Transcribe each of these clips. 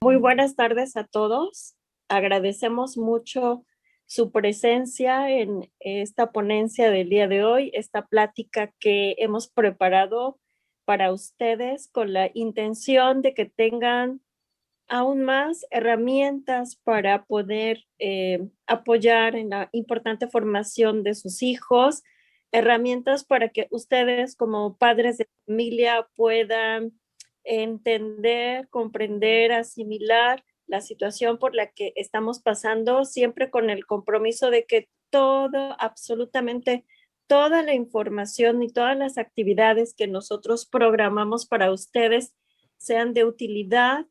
Muy buenas tardes a todos. Agradecemos mucho su presencia en esta ponencia del día de hoy, esta plática que hemos preparado para ustedes con la intención de que tengan aún más herramientas para poder apoyar en la importante formación de sus hijos, herramientas para que ustedes como padres de familia puedan entender, comprender, asimilar la situación por la que estamos pasando, siempre con el compromiso de que todo, absolutamente toda la información y todas las actividades que nosotros programamos para ustedes sean de utilidad,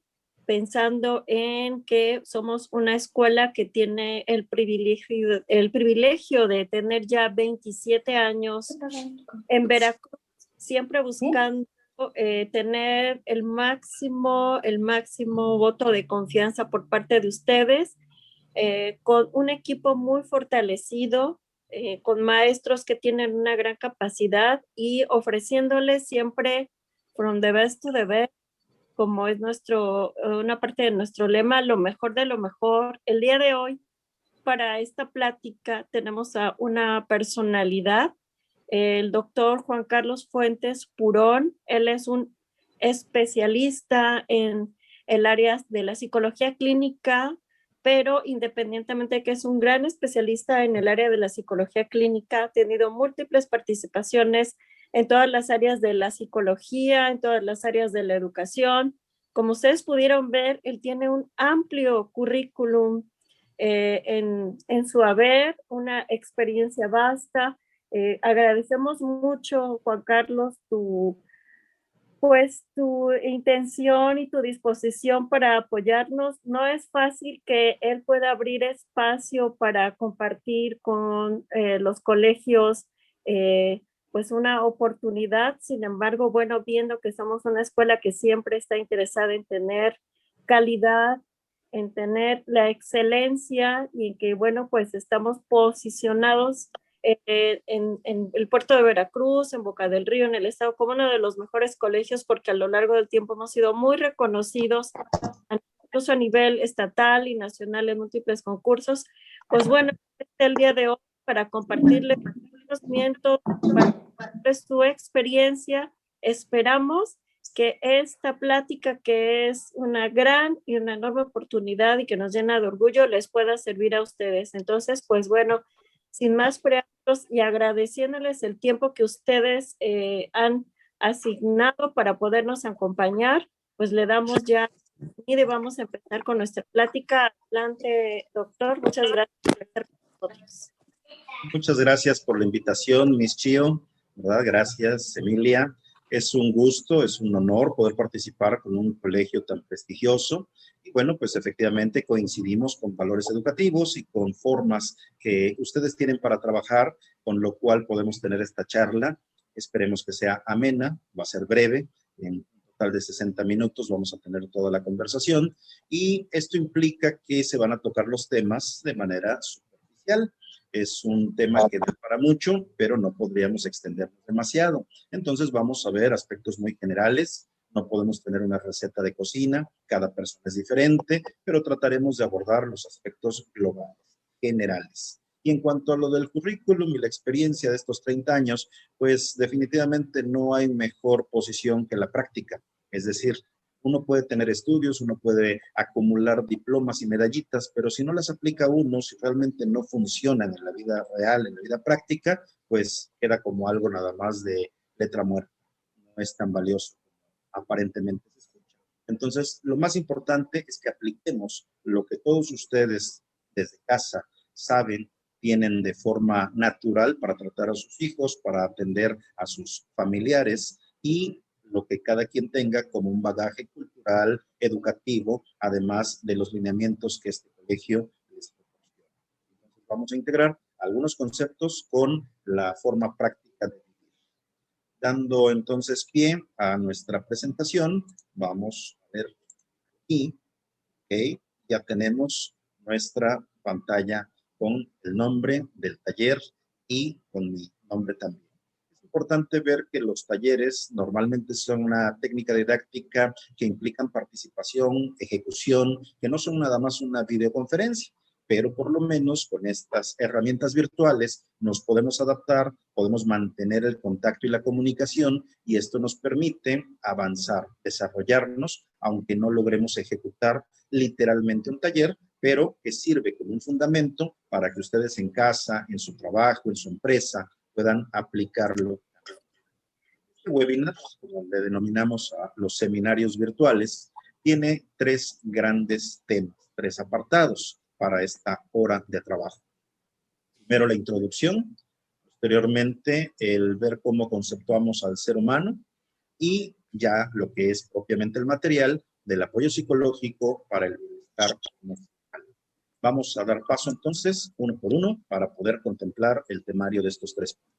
pensando en que somos una escuela que tiene el privilegio de tener ya 27 años en Veracruz, siempre buscando tener el máximo voto de confianza por parte de ustedes, con un equipo muy fortalecido, con maestros que tienen una gran capacidad y ofreciéndoles siempre from the best to the best, como es una parte de nuestro lema, lo mejor de lo mejor. El día de hoy, para esta plática, tenemos a una personalidad, el doctor Juan Carlos Fuentes Purón. Él es un especialista en el área de la psicología clínica, pero independientemente de que es un gran especialista en el área de la psicología clínica, ha tenido múltiples participaciones en todas las áreas de la psicología, en todas las áreas de la educación. Como ustedes pudieron ver, él tiene un amplio currículum en su haber, una experiencia vasta. Agradecemos mucho, Juan Carlos, tu intención y tu disposición para apoyarnos. No es fácil que él pueda abrir espacio para compartir con los colegios pues una oportunidad. Sin embargo, bueno, viendo que somos una escuela que siempre está interesada en tener calidad, en tener la excelencia y en que, bueno, pues estamos posicionados en el puerto de Veracruz, en Boca del Río, en el estado, como uno de los mejores colegios, porque a lo largo del tiempo hemos sido muy reconocidos, incluso a nivel estatal y nacional en múltiples concursos. Pues bueno, el día de hoy para compartirles conocimientos, para compartirles su experiencia. Esperamos que esta plática, que es una gran y una enorme oportunidad y que nos llena de orgullo, les pueda servir a ustedes. Entonces, pues bueno, sin más preámbulos y agradeciéndoles el tiempo que ustedes han asignado para podernos acompañar, pues le damos ya y vamos a empezar con nuestra plática. Adelante, doctor. Muchas gracias por estar con nosotros. Muchas gracias por la invitación, Miss Chio, ¿verdad? Gracias, Emilia. Es un gusto, es un honor poder participar con un colegio tan prestigioso. Y bueno, pues efectivamente coincidimos con valores educativos y con formas que ustedes tienen para trabajar, con lo cual podemos tener esta charla. Esperemos que sea amena, va a ser breve, en un total de 60 minutos vamos a tener toda la conversación. Y esto implica que se van a tocar los temas de manera superficial. Es un tema que da para mucho, pero no podríamos extendernos demasiado. Entonces vamos a ver aspectos muy generales. No podemos tener una receta de cocina, cada persona es diferente, pero trataremos de abordar los aspectos globales, generales. Y en cuanto a lo del currículum y la experiencia de estos 30 años, pues definitivamente no hay mejor posición que la práctica. Es decir, uno puede tener estudios, uno puede acumular diplomas y medallitas, pero si no las aplica uno, si realmente no funcionan en la vida real, en la vida práctica, pues queda como algo nada más de letra muerta. No es tan valioso como aparentemente se escucha. Entonces, lo más importante es que apliquemos lo que todos ustedes desde casa saben, tienen de forma natural para tratar a sus hijos, para atender a sus familiares y lo que cada quien tenga como un bagaje cultural, educativo, además de los lineamientos que este colegio les proporciona. Entonces vamos a integrar algunos conceptos con la forma práctica de vivir. Dando entonces pie a nuestra presentación, vamos a ver aquí, okay, ya tenemos nuestra pantalla con el nombre del taller y con mi nombre también. importante ver que los talleres normalmente son una técnica didáctica que implican participación, ejecución, que no son nada más una videoconferencia, pero por lo menos con estas herramientas virtuales nos podemos adaptar, podemos mantener el contacto y la comunicación, y esto nos permite avanzar, desarrollarnos, aunque no logremos ejecutar literalmente un taller, pero que sirve como un fundamento para que ustedes en casa, en su trabajo, en su empresa, puedan aplicarlo. Este webinar, como le denominamos a los seminarios virtuales, tiene tres grandes temas, tres apartados para esta hora de trabajo. Primero, la introducción, posteriormente el ver cómo conceptuamos al ser humano, y ya lo que es propiamente el material del apoyo psicológico para el bienestar emocional. Vamos a dar paso entonces, uno por uno, para poder contemplar el temario de estos tres puntos.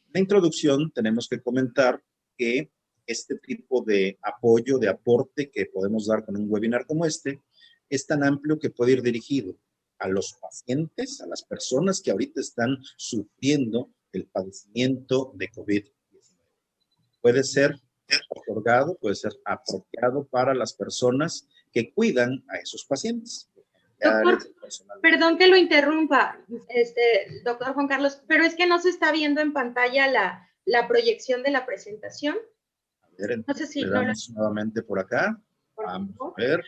En la introducción tenemos que comentar que este tipo de apoyo, de aporte que podemos dar con un webinar como este, es tan amplio que puede ir dirigido a los pacientes, a las personas que ahorita están sufriendo el padecimiento de COVID-19. Puede ser otorgado, puede ser apropiado para las personas que cuidan a esos pacientes. Doctor, perdón que lo interrumpa, doctor Juan Carlos, pero es que no se está viendo en pantalla la proyección de la presentación. A ver, no sé si le damos nuevamente por acá. Vamos a ver.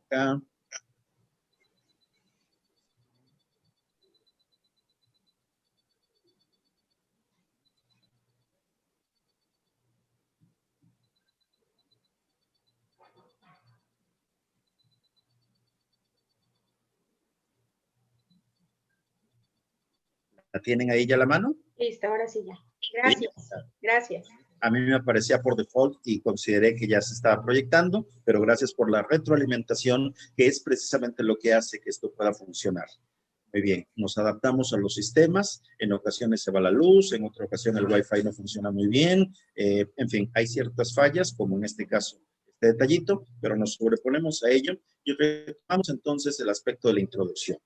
Acá. ¿La tienen ahí ya a la mano? Listo, ahora sí ya. Gracias, ¿sí? Gracias. A mí me aparecía por default y consideré que ya se estaba proyectando, pero gracias por la retroalimentación, que es precisamente lo que hace que esto pueda funcionar. Muy bien, nos adaptamos a los sistemas, en ocasiones se va la luz, en otra ocasión el Wi-Fi no funciona muy bien, en fin, hay ciertas fallas, como en este caso, este detallito, pero nos sobreponemos a ello y retomamos entonces el aspecto de la introducción.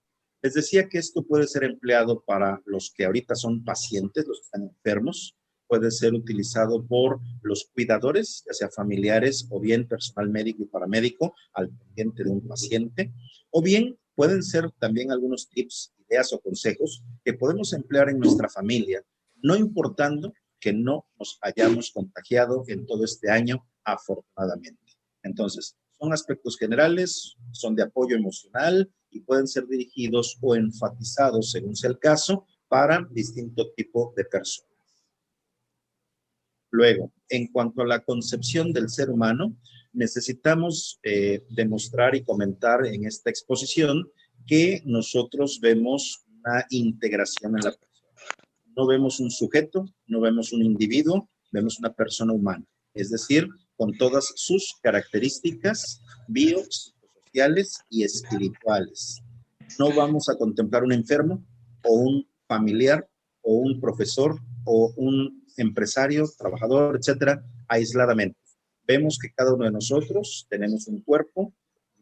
Les decía que esto puede ser empleado para los que ahorita son pacientes, los que están enfermos, puede ser utilizado por los cuidadores, ya sea familiares o bien personal médico y paramédico al pendiente de un paciente, o bien pueden ser también algunos tips, ideas o consejos que podemos emplear en nuestra familia, no importando que no nos hayamos contagiado en todo este año, afortunadamente. Entonces, son aspectos generales, son de apoyo emocional y pueden ser dirigidos o enfatizados, según sea el caso, para distinto tipo de personas. Luego, en cuanto a la concepción del ser humano, necesitamos demostrar y comentar en esta exposición que nosotros vemos una integración en la persona. No vemos un sujeto, no vemos un individuo, vemos una persona humana, es decir, con todas sus características biopsicosociales y espirituales. No vamos a contemplar un enfermo o un familiar o un profesor o un empresario, trabajador, etcétera, aisladamente. Vemos que cada uno de nosotros tenemos un cuerpo,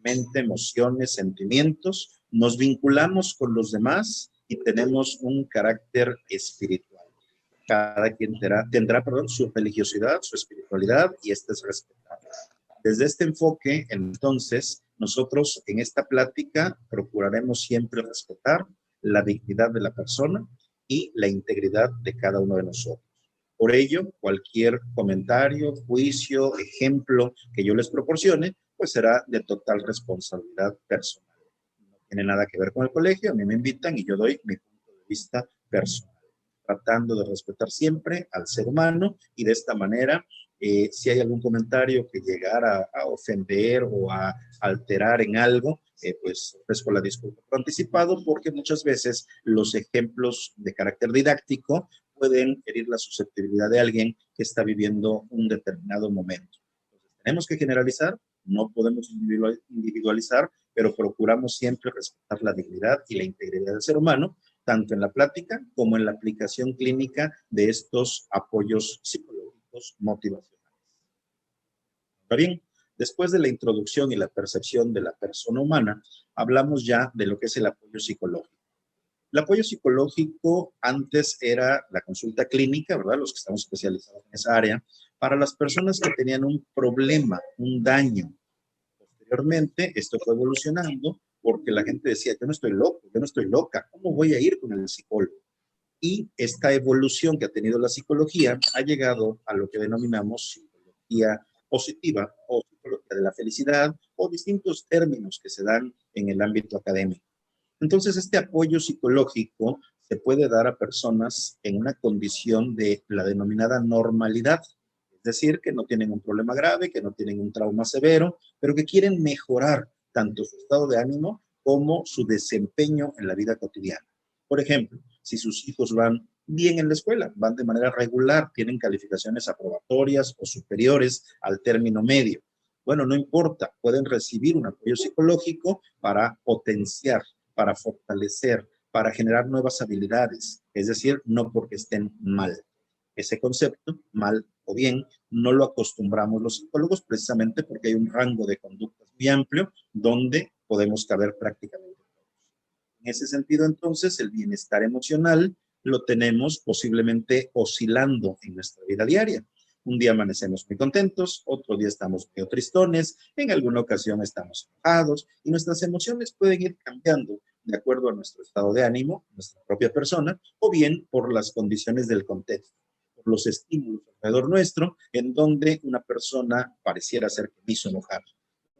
mente, emociones, sentimientos, nos vinculamos con los demás y tenemos un carácter espiritual. Cada quien tendrá su religiosidad, su espiritualidad, y esta es respetable. Desde este enfoque, entonces, nosotros en esta plática procuraremos siempre respetar la dignidad de la persona y la integridad de cada uno de nosotros. Por ello, cualquier comentario, juicio, ejemplo que yo les proporcione, pues será de total responsabilidad personal. No tiene nada que ver con el colegio, a mí me invitan y yo doy mi punto de vista personal, tratando de respetar siempre al ser humano y de esta manera, si hay algún comentario que llegara a ofender o a alterar en algo, pues ofrezco la disculpa por anticipado, porque muchas veces los ejemplos de carácter didáctico pueden herir la susceptibilidad de alguien que está viviendo un determinado momento. Entonces, tenemos que generalizar, no podemos individualizar, pero procuramos siempre respetar la dignidad y la integridad del ser humano, tanto en la plática como en la aplicación clínica de estos apoyos psicológicos motivacionales. Ahora bien, después de la introducción y la percepción de la persona humana, hablamos ya de lo que es el apoyo psicológico. El apoyo psicológico antes era la consulta clínica, ¿verdad? Los que estamos especializados en esa área, para las personas que tenían un problema, un daño. Posteriormente, esto fue evolucionando porque la gente decía, yo no estoy loco, yo no estoy loca, ¿cómo voy a ir con el psicólogo? Y esta evolución que ha tenido la psicología ha llegado a lo que denominamos psicología positiva o psicología de la felicidad o distintos términos que se dan en el ámbito académico. Entonces, este apoyo psicológico se puede dar a personas en una condición de la denominada normalidad, es decir, que no tienen un problema grave, que no tienen un trauma severo, pero que quieren mejorar tanto su estado de ánimo como su desempeño en la vida cotidiana. Por ejemplo, si sus hijos van bien en la escuela, van de manera regular, tienen calificaciones aprobatorias o superiores al término medio. Bueno, no importa, pueden recibir un apoyo psicológico para potenciar, para fortalecer, para generar nuevas habilidades, es decir, no porque estén mal. Ese concepto, mal o bien, no lo acostumbramos los psicólogos precisamente porque hay un rango de conductas muy amplio donde podemos caber prácticamente todos. En ese sentido, entonces, el bienestar emocional lo tenemos posiblemente oscilando en nuestra vida diaria. Un día amanecemos muy contentos, otro día estamos muy tristones, en alguna ocasión estamos enojados y nuestras emociones pueden ir cambiando de acuerdo a nuestro estado de ánimo, nuestra propia persona, o bien por las condiciones del contexto, por los estímulos alrededor nuestro, en donde una persona pareciera ser que me hizo enojar.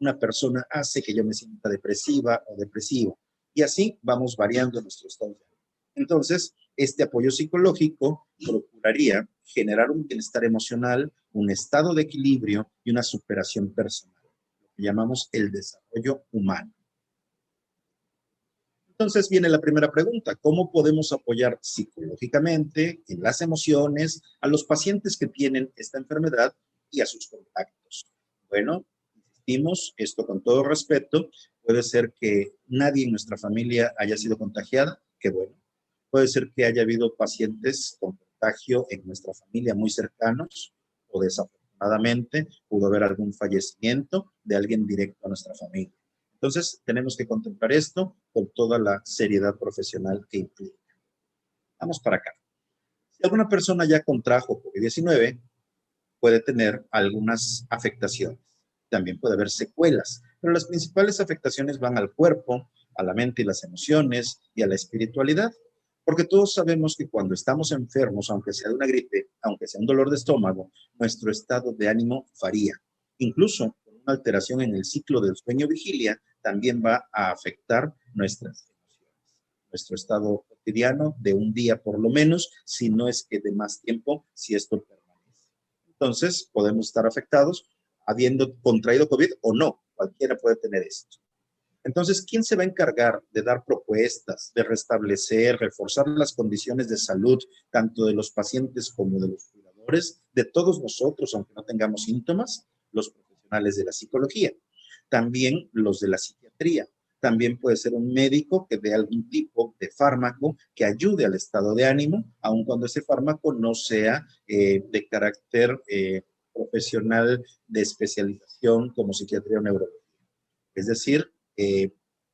Una persona hace que yo me sienta depresiva o depresivo. Y así vamos variando nuestro estado de ánimo. Entonces, este apoyo psicológico procuraría generar un bienestar emocional, un estado de equilibrio y una superación personal, lo que llamamos el desarrollo humano. Entonces viene la primera pregunta, ¿cómo podemos apoyar psicológicamente en las emociones a los pacientes que tienen esta enfermedad y a sus contactos? Bueno, insistimos, esto con todo respeto, puede ser que nadie en nuestra familia haya sido contagiada, qué bueno. Puede ser que haya habido pacientes con contagio en nuestra familia muy cercanos o desafortunadamente pudo haber algún fallecimiento de alguien directo a nuestra familia. Entonces, tenemos que contemplar esto con toda la seriedad profesional que implica. Vamos para acá. Si alguna persona ya contrajo COVID-19, puede tener algunas afectaciones. También puede haber secuelas, pero las principales afectaciones van al cuerpo, a la mente y las emociones y a la espiritualidad. Porque todos sabemos que cuando estamos enfermos, aunque sea de una gripe, aunque sea un dolor de estómago, nuestro estado de ánimo varía. Incluso con una alteración en el ciclo del sueño-vigilia, también va a afectar nuestras emociones, nuestro estado cotidiano de un día por lo menos, si no es que de más tiempo, si esto permanece. Entonces, podemos estar afectados habiendo contraído COVID o no, cualquiera puede tener esto. Entonces, ¿quién se va a encargar de dar propuestas, de restablecer, reforzar las condiciones de salud, tanto de los pacientes como de los cuidadores, de todos nosotros, aunque no tengamos síntomas? Los profesionales de la psicología, también los de la psiquiatría. También puede ser un médico que dé algún tipo de fármaco que ayude al estado de ánimo, aun cuando ese fármaco no sea de carácter profesional de especialización como psiquiatría o neurología. Es decir,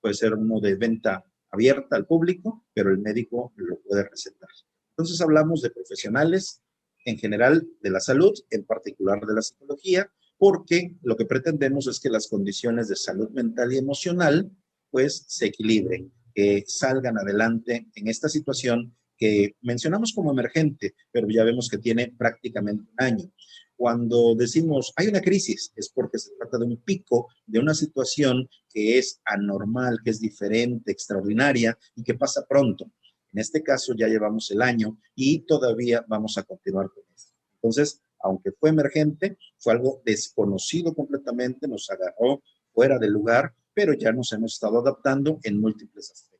puede ser uno de venta abierta al público, pero el médico lo puede recetar. Entonces hablamos de profesionales en general de la salud, en particular de la psicología, porque lo que pretendemos es que las condiciones de salud mental y emocional pues se equilibren, que salgan adelante en esta situación que mencionamos como emergente, pero ya vemos que tiene prácticamente un año. Cuando decimos hay una crisis, es porque se trata de un pico, de una situación que es anormal, que es diferente, extraordinaria y que pasa pronto. En este caso ya llevamos el año y todavía vamos a continuar con esto. Entonces, aunque fue emergente, fue algo desconocido completamente, nos agarró fuera del lugar, pero ya nos hemos estado adaptando en múltiples aspectos.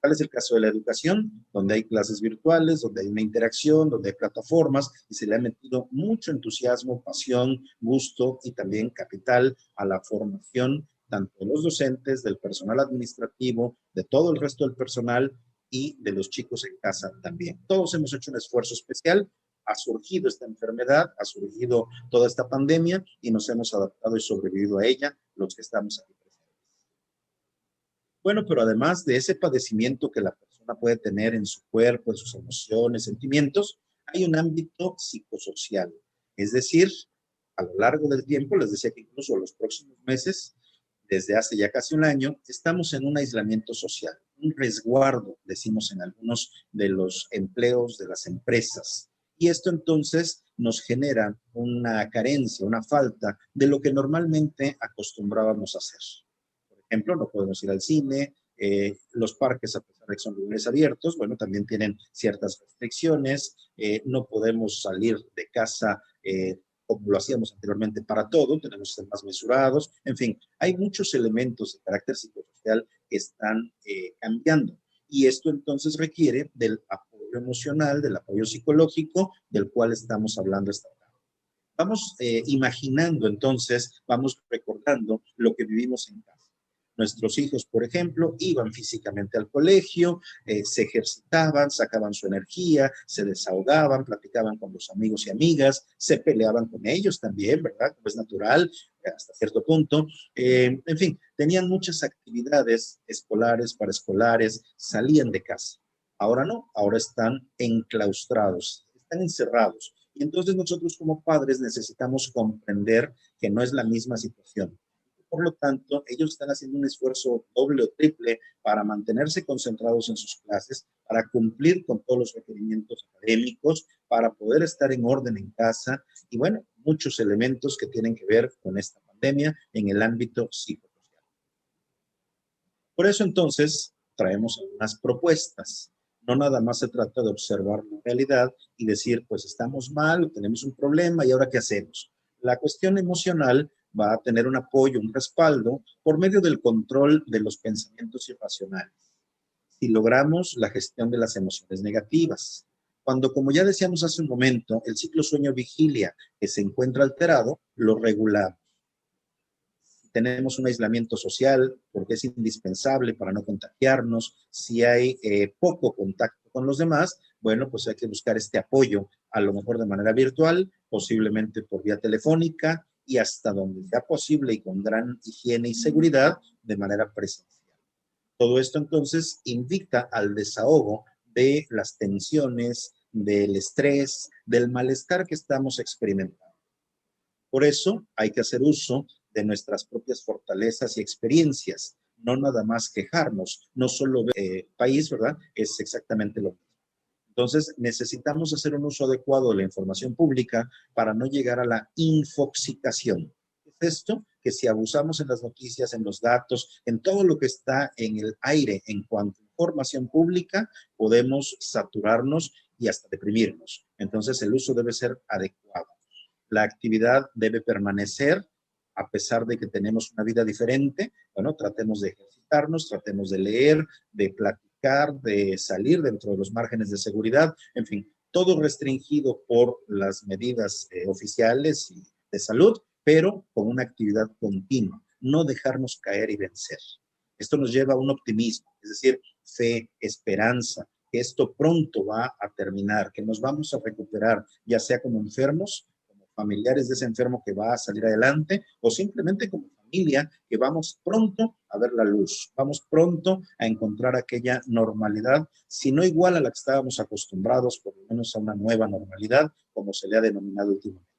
Tal es el caso de la educación, donde hay clases virtuales, donde hay una interacción, donde hay plataformas y se le ha metido mucho entusiasmo, pasión, gusto y también capital a la formación tanto de los docentes, del personal administrativo, de todo el resto del personal y de los chicos en casa también. Todos hemos hecho un esfuerzo especial ha surgido esta enfermedad, ha surgido toda esta pandemia y nos hemos adaptado y sobrevivido a ella los que estamos aquí presentes. Bueno, pero además de ese padecimiento que la persona puede tener en su cuerpo, en sus emociones, sentimientos, hay un ámbito psicosocial. Es decir, a lo largo del tiempo, les decía que incluso los próximos meses, desde hace ya casi un año, estamos en un aislamiento social, un resguardo, decimos en algunos de los empleos de las empresas. Y esto entonces nos genera una carencia, una falta de lo que normalmente acostumbrábamos a hacer. Por ejemplo, no podemos ir al cine, los parques, a pesar de que son lugares abiertos, bueno, también tienen ciertas restricciones, no podemos salir de casa como lo hacíamos anteriormente para todo, tenemos que ser más mesurados, en fin, hay muchos elementos de carácter psicosocial que están cambiando. Y esto entonces requiere del apoyo emocional, del apoyo psicológico, del cual estamos hablando esta tarde. Vamos imaginando entonces, vamos recordando lo que vivimos en casa. Nuestros hijos, por ejemplo, iban físicamente al colegio, se ejercitaban, sacaban su energía, se desahogaban, platicaban con los amigos y amigas, se peleaban con ellos también, ¿verdad? Como es natural, hasta cierto punto. En fin, tenían muchas actividades escolares, paraescolares, salían de casa. Ahora no, ahora están enclaustrados, están encerrados. Y entonces nosotros como padres necesitamos comprender que no es la misma situación. Por lo tanto, ellos están haciendo un esfuerzo doble o triple para mantenerse concentrados en sus clases, para cumplir con todos los requerimientos académicos, para poder estar en orden en casa y, bueno, muchos elementos que tienen que ver con esta pandemia en el ámbito psicosocial. Por eso, entonces, traemos algunas propuestas. No nada más se trata de observar la realidad y decir, pues estamos mal, tenemos un problema y ahora ¿qué hacemos? La cuestión emocional va a tener un apoyo, un respaldo por medio del control de los pensamientos irracionales. Si logramos la gestión de las emociones negativas, cuando, como ya decíamos hace un momento, el ciclo sueño-vigilia que se encuentra alterado, lo regulamos. Tenemos un aislamiento social porque es indispensable para no contagiarnos. Si hay poco contacto con los demás, bueno, pues hay que buscar este apoyo, a lo mejor de manera virtual, posiblemente por vía telefónica y hasta donde sea posible y con gran higiene y seguridad, de manera presencial. Todo esto entonces invita al desahogo de las tensiones, del estrés, del malestar que estamos experimentando. Por eso hay que hacer uso de nuestras propias fortalezas y experiencias, no nada más quejarnos, no solo país, ¿verdad? Es exactamente lo mismo. Entonces, necesitamos hacer un uso adecuado de la información pública para no llegar a la infoxicación. ¿Qué es esto? Que si abusamos en las noticias, en los datos, en todo lo que está en el aire en cuanto a información pública, podemos saturarnos y hasta deprimirnos. Entonces, el uso debe ser adecuado. La actividad debe permanecer a pesar de que tenemos una vida diferente. Bueno, tratemos de ejercitarnos, tratemos de leer, de platicar, de salir dentro de los márgenes de seguridad, en fin, todo restringido por las medidas oficiales y de salud, pero con una actividad continua, no dejarnos caer y vencer. Esto nos lleva a un optimismo, es decir, fe, esperanza, que esto pronto va a terminar, que nos vamos a recuperar, ya sea como enfermos, como familiares de ese enfermo que va a salir adelante, o simplemente como familia que vamos pronto a ver la luz, vamos pronto a encontrar aquella normalidad, si no igual a la que estábamos acostumbrados, por lo menos a una nueva normalidad, como se le ha denominado últimamente.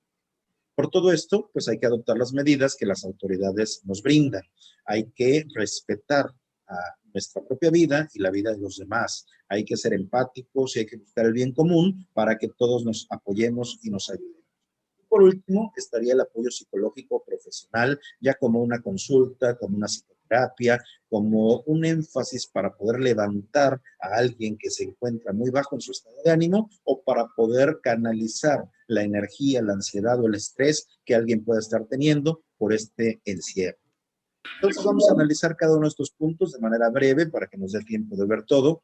Por todo esto, pues hay que adoptar las medidas que las autoridades nos brindan. Hay que respetar a nuestra propia vida y la vida de los demás. Hay que ser empáticos y hay que buscar el bien común para que todos nos apoyemos y nos ayudemos. Por último, estaría el apoyo psicológico profesional, ya como una consulta, como una psicoterapia, como un énfasis para poder levantar a alguien que se encuentra muy bajo en su estado de ánimo o para poder canalizar la energía, la ansiedad o el estrés que alguien pueda estar teniendo por este encierro. Entonces vamos a analizar cada uno de estos puntos de manera breve para que nos dé tiempo de ver todo.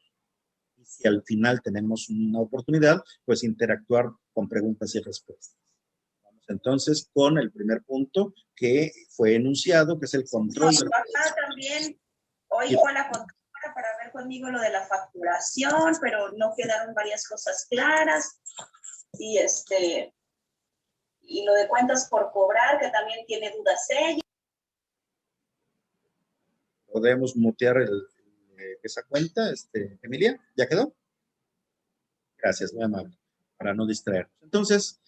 Y si al final tenemos una oportunidad, pues interactuar con preguntas y respuestas. Entonces, con el primer punto que fue enunciado, que es el control. Mi papá también hoy fue a la contadora para ver conmigo lo de la facturación, pero no quedaron varias cosas claras. y y lo de cuentas por cobrar, que también tiene dudas ella. ¿Podemos mutear esa cuenta, Emilia? ¿Ya quedó? Gracias, muy amable, para no distraernos. Entonces,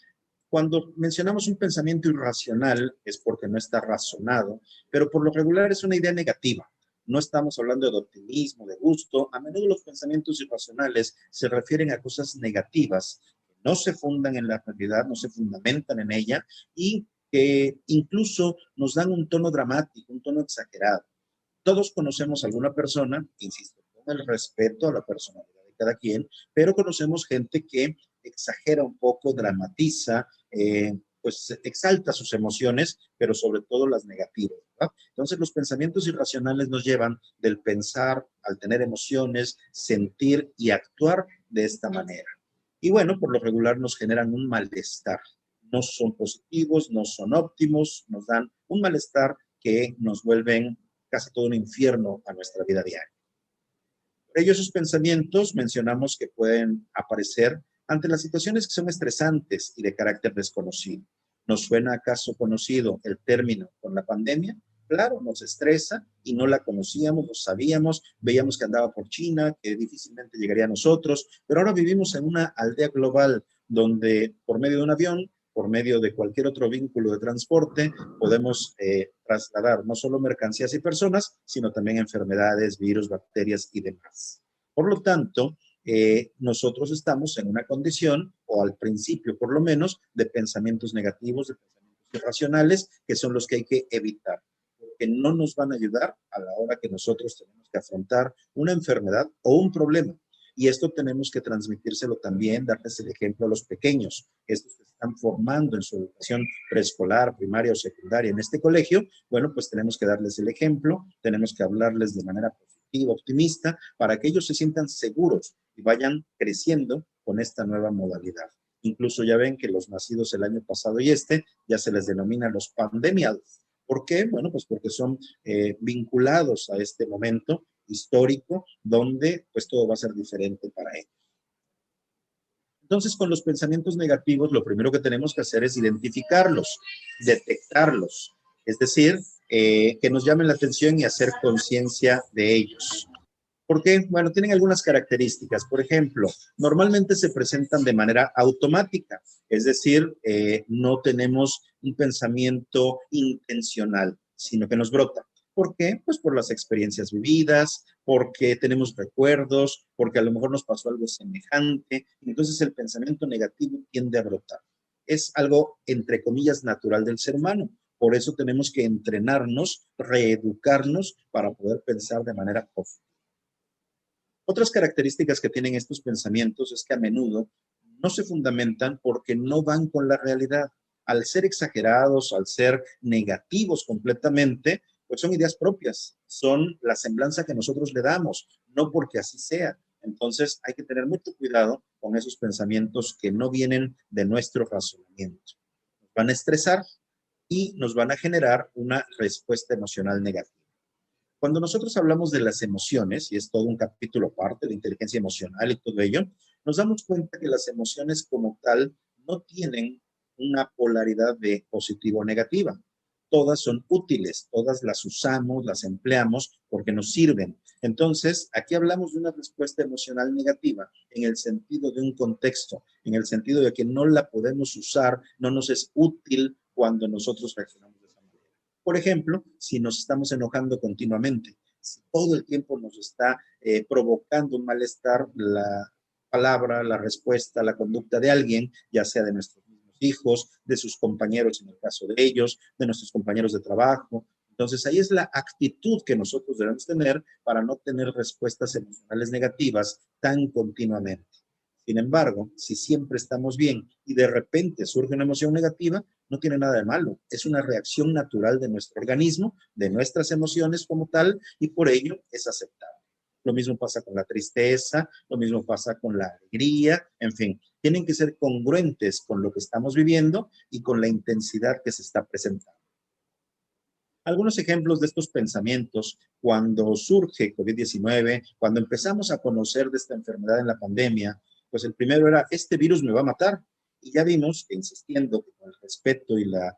cuando mencionamos un pensamiento irracional es porque no está razonado, pero por lo regular es una idea negativa. No estamos hablando de optimismo, de gusto. A menudo los pensamientos irracionales se refieren a cosas negativas, que no se fundan en la realidad, no se fundamentan en ella y que incluso nos dan un tono dramático, un tono exagerado. Todos conocemos a alguna persona, insisto, con el respeto a la personalidad de cada quien, pero conocemos gente que exagera un poco, dramatiza, pues exalta sus emociones, pero sobre todo las negativas, ¿verdad? Entonces los pensamientos irracionales nos llevan del pensar al tener emociones, sentir y actuar de esta manera. Y bueno, por lo regular nos generan un malestar. No son positivos, no son óptimos, nos dan un malestar que nos vuelven casi todo un infierno a nuestra vida diaria. Por ello, esos pensamientos mencionamos que pueden aparecer ante las situaciones que son estresantes y de carácter desconocido. ¿Nos suena acaso conocido el término con la pandemia? Claro, nos estresa y no la conocíamos, lo sabíamos, veíamos que andaba por China, que difícilmente llegaría a nosotros, pero ahora vivimos en una aldea global donde por medio de un avión, por medio de cualquier otro vínculo de transporte, podemos trasladar no solo mercancías y personas, sino también enfermedades, virus, bacterias y demás. Por lo tanto, nosotros estamos en una condición, o al principio por lo menos, de pensamientos negativos, de pensamientos irracionales, que son los que hay que evitar, porque no nos van a ayudar a la hora que nosotros tenemos que afrontar una enfermedad o un problema. Y esto tenemos que transmitírselo también, darles el ejemplo a los pequeños, estos que están formando en su educación preescolar, primaria o secundaria en este colegio. Bueno, pues tenemos que darles el ejemplo, tenemos que hablarles de manera positiva, optimista, para que ellos se sientan seguros y vayan creciendo con esta nueva modalidad. Incluso ya ven que los nacidos el año pasado y ya se les denomina los pandemiados. ¿Por qué? Bueno, pues porque son vinculados a este momento histórico donde pues todo va a ser diferente para ellos. Entonces, con los pensamientos negativos, lo primero que tenemos que hacer es identificarlos, detectarlos, es decir, que nos llamen la atención y hacer conciencia de ellos. ¿Por qué? Bueno, tienen algunas características. Por ejemplo, normalmente se presentan de manera automática, es decir, no tenemos un pensamiento intencional, sino que nos brota. ¿Por qué? Pues por las experiencias vividas, porque tenemos recuerdos, porque a lo mejor nos pasó algo semejante. Entonces el pensamiento negativo tiende a brotar. Es algo, entre comillas, natural del ser humano. Por eso tenemos que entrenarnos, reeducarnos para poder pensar de manera positiva. Otras características que tienen estos pensamientos es que a menudo no se fundamentan porque no van con la realidad. Al ser exagerados, al ser negativos completamente, pues son ideas propias, son la semblanza que nosotros le damos, no porque así sea. Entonces hay que tener mucho cuidado con esos pensamientos que no vienen de nuestro razonamiento. Nos van a estresar y nos van a generar una respuesta emocional negativa. Cuando nosotros hablamos de las emociones, y es todo un capítulo aparte de inteligencia emocional y todo ello, nos damos cuenta que las emociones como tal no tienen una polaridad de positiva o negativa. Todas son útiles, todas las usamos, las empleamos porque nos sirven. Entonces, aquí hablamos de una respuesta emocional negativa en el sentido de un contexto, en el sentido de que no la podemos usar, no nos es útil cuando nosotros reaccionamos. Por ejemplo, si nos estamos enojando continuamente, si todo el tiempo nos está provocando un malestar la palabra, la respuesta, la conducta de alguien, ya sea de nuestros mismos hijos, de sus compañeros en el caso de ellos, de nuestros compañeros de trabajo. Entonces ahí es la actitud que nosotros debemos tener para no tener respuestas emocionales negativas tan continuamente. Sin embargo, si siempre estamos bien y de repente surge una emoción negativa, no tiene nada de malo. Es una reacción natural de nuestro organismo, de nuestras emociones como tal, y por ello es aceptable. Lo mismo pasa con la tristeza, lo mismo pasa con la alegría, en fin, tienen que ser congruentes con lo que estamos viviendo y con la intensidad que se está presentando. Algunos ejemplos de estos pensamientos, cuando surge COVID-19, cuando empezamos a conocer de esta enfermedad en la pandemia, pues el primero era, este virus me va a matar. Y ya vimos que insistiendo con el respeto y la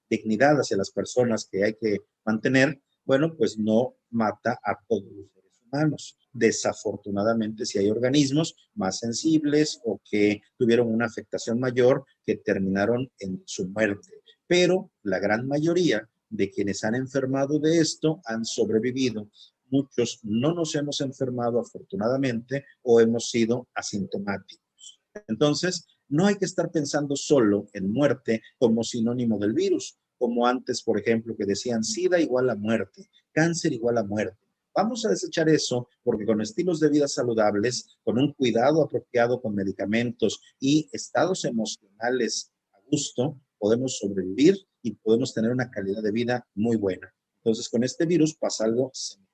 dignidad hacia las personas que hay que mantener, bueno, pues no mata a todos los seres humanos. Desafortunadamente, si hay organismos más sensibles o que tuvieron una afectación mayor que terminaron en su muerte. Pero la gran mayoría de quienes han enfermado de esto han sobrevivido. Muchos no nos hemos enfermado afortunadamente o hemos sido asintomáticos. Entonces, no hay que estar pensando solo en muerte como sinónimo del virus, como antes, por ejemplo, que decían SIDA igual a muerte, cáncer igual a muerte. Vamos a desechar eso porque con estilos de vida saludables, con un cuidado apropiado con medicamentos y estados emocionales a gusto, podemos sobrevivir y podemos tener una calidad de vida muy buena. Entonces, con este virus pasa algo semejante.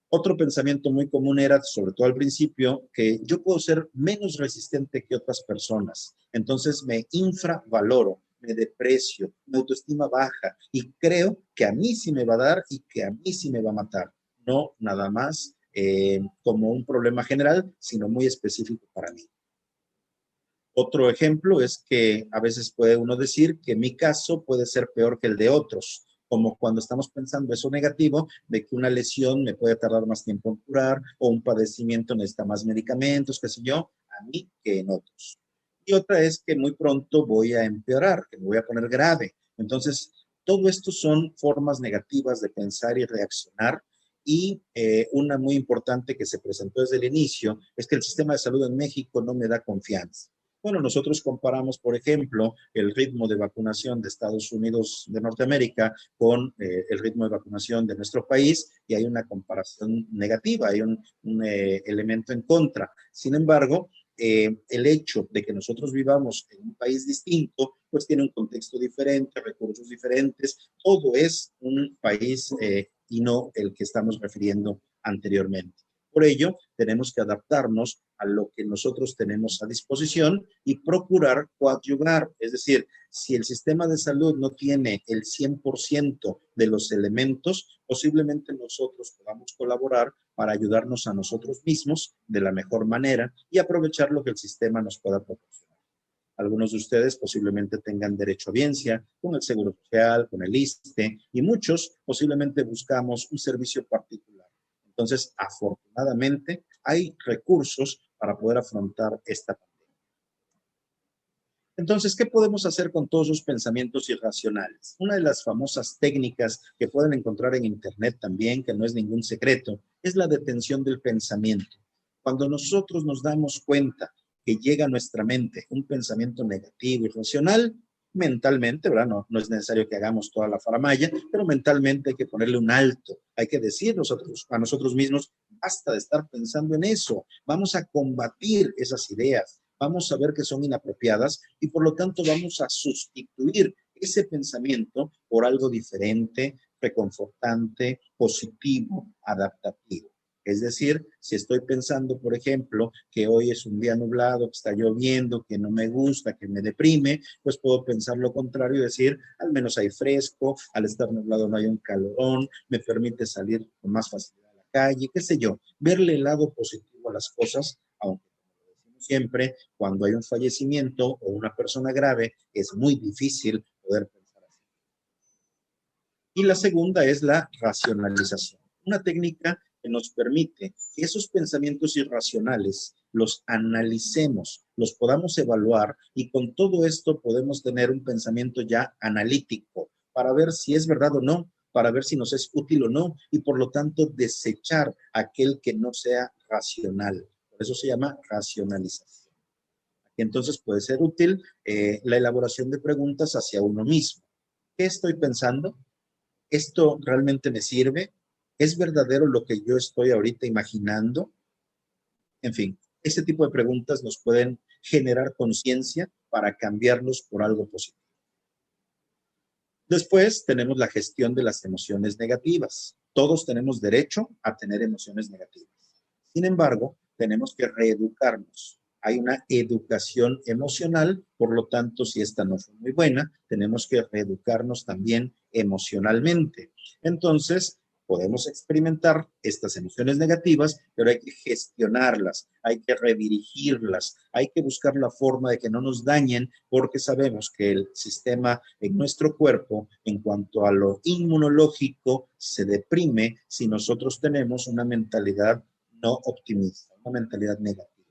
Otro pensamiento muy común era, sobre todo al principio, que yo puedo ser menos resistente que otras personas. Entonces me infravaloro, me deprecio, mi autoestima baja y creo que a mí sí me va a dar y que a mí sí me va a matar. No nada más como un problema general, sino muy específico para mí. Otro ejemplo es que a veces puede uno decir que mi caso puede ser peor que el de otros, como cuando estamos pensando eso negativo, de que una lesión me puede tardar más tiempo en curar o un padecimiento necesita más medicamentos, qué sé yo, a mí que en otros. Y otra es que muy pronto voy a empeorar, que me voy a poner grave. Entonces, todo esto son formas negativas de pensar y reaccionar. Y una muy importante que se presentó desde el inicio es que el sistema de salud en México no me da confianza. Bueno, nosotros comparamos, por ejemplo, el ritmo de vacunación de Estados Unidos de Norteamérica con el ritmo de vacunación de nuestro país y hay una comparación negativa, hay un elemento en contra. Sin embargo, el hecho de que nosotros vivamos en un país distinto, pues tiene un contexto diferente, recursos diferentes, todo es un país y no el que estamos refiriendo anteriormente. Por ello, tenemos que adaptarnos a lo que nosotros tenemos a disposición y procurar coadyuvar. Es decir, si el sistema de salud no tiene el 100% de los elementos, posiblemente nosotros podamos colaborar para ayudarnos a nosotros mismos de la mejor manera y aprovechar lo que el sistema nos pueda proporcionar. Algunos de ustedes posiblemente tengan derecho a biencia con el Seguro Social, con el ISSSTE, y muchos posiblemente buscamos un servicio particular. Entonces, afortunadamente, hay recursos para poder afrontar esta pandemia. Entonces, ¿qué podemos hacer con todos esos pensamientos irracionales? Una de las famosas técnicas que pueden encontrar en Internet también, que no es ningún secreto, es la detención del pensamiento. Cuando nosotros nos damos cuenta que llega a nuestra mente un pensamiento negativo, irracional, mentalmente, ¿verdad? No es necesario que hagamos toda la faramalla, pero mentalmente hay que ponerle un alto. Hay que decir a nosotros mismos, basta de estar pensando en eso. Vamos a combatir esas ideas. Vamos a ver que son inapropiadas y por lo tanto vamos a sustituir ese pensamiento por algo diferente, reconfortante, positivo, adaptativo. Es decir, si estoy pensando, por ejemplo, que hoy es un día nublado, que está lloviendo, que no me gusta, que me deprime, pues puedo pensar lo contrario y decir, al menos hay fresco, al estar nublado no hay un calorón, me permite salir con más facilidad a la calle, qué sé yo, verle el lado positivo a las cosas, aunque como decimos siempre, cuando hay un fallecimiento o una persona grave, es muy difícil poder pensar así. Y la segunda es la racionalización, una técnica que nos permite que esos pensamientos irracionales los analicemos, los podamos evaluar y con todo esto podemos tener un pensamiento ya analítico para ver si es verdad o no, para ver si nos es útil o no y por lo tanto desechar aquel que no sea racional. Por eso se llama racionalización. Aquí entonces puede ser útil la elaboración de preguntas hacia uno mismo. ¿Qué estoy pensando? ¿Esto realmente me sirve? ¿Es verdadero lo que yo estoy ahorita imaginando? En fin, este tipo de preguntas nos pueden generar conciencia para cambiarlos por algo positivo. Después tenemos la gestión de las emociones negativas. Todos tenemos derecho a tener emociones negativas. Sin embargo, tenemos que reeducarnos. Hay una educación emocional, por lo tanto, si esta no fue muy buena, tenemos que reeducarnos también emocionalmente. Entonces, podemos experimentar estas emociones negativas, pero hay que gestionarlas, hay que redirigirlas, hay que buscar la forma de que no nos dañen, porque sabemos que el sistema en nuestro cuerpo, en cuanto a lo inmunológico, se deprime si nosotros tenemos una mentalidad no optimista, una mentalidad negativa.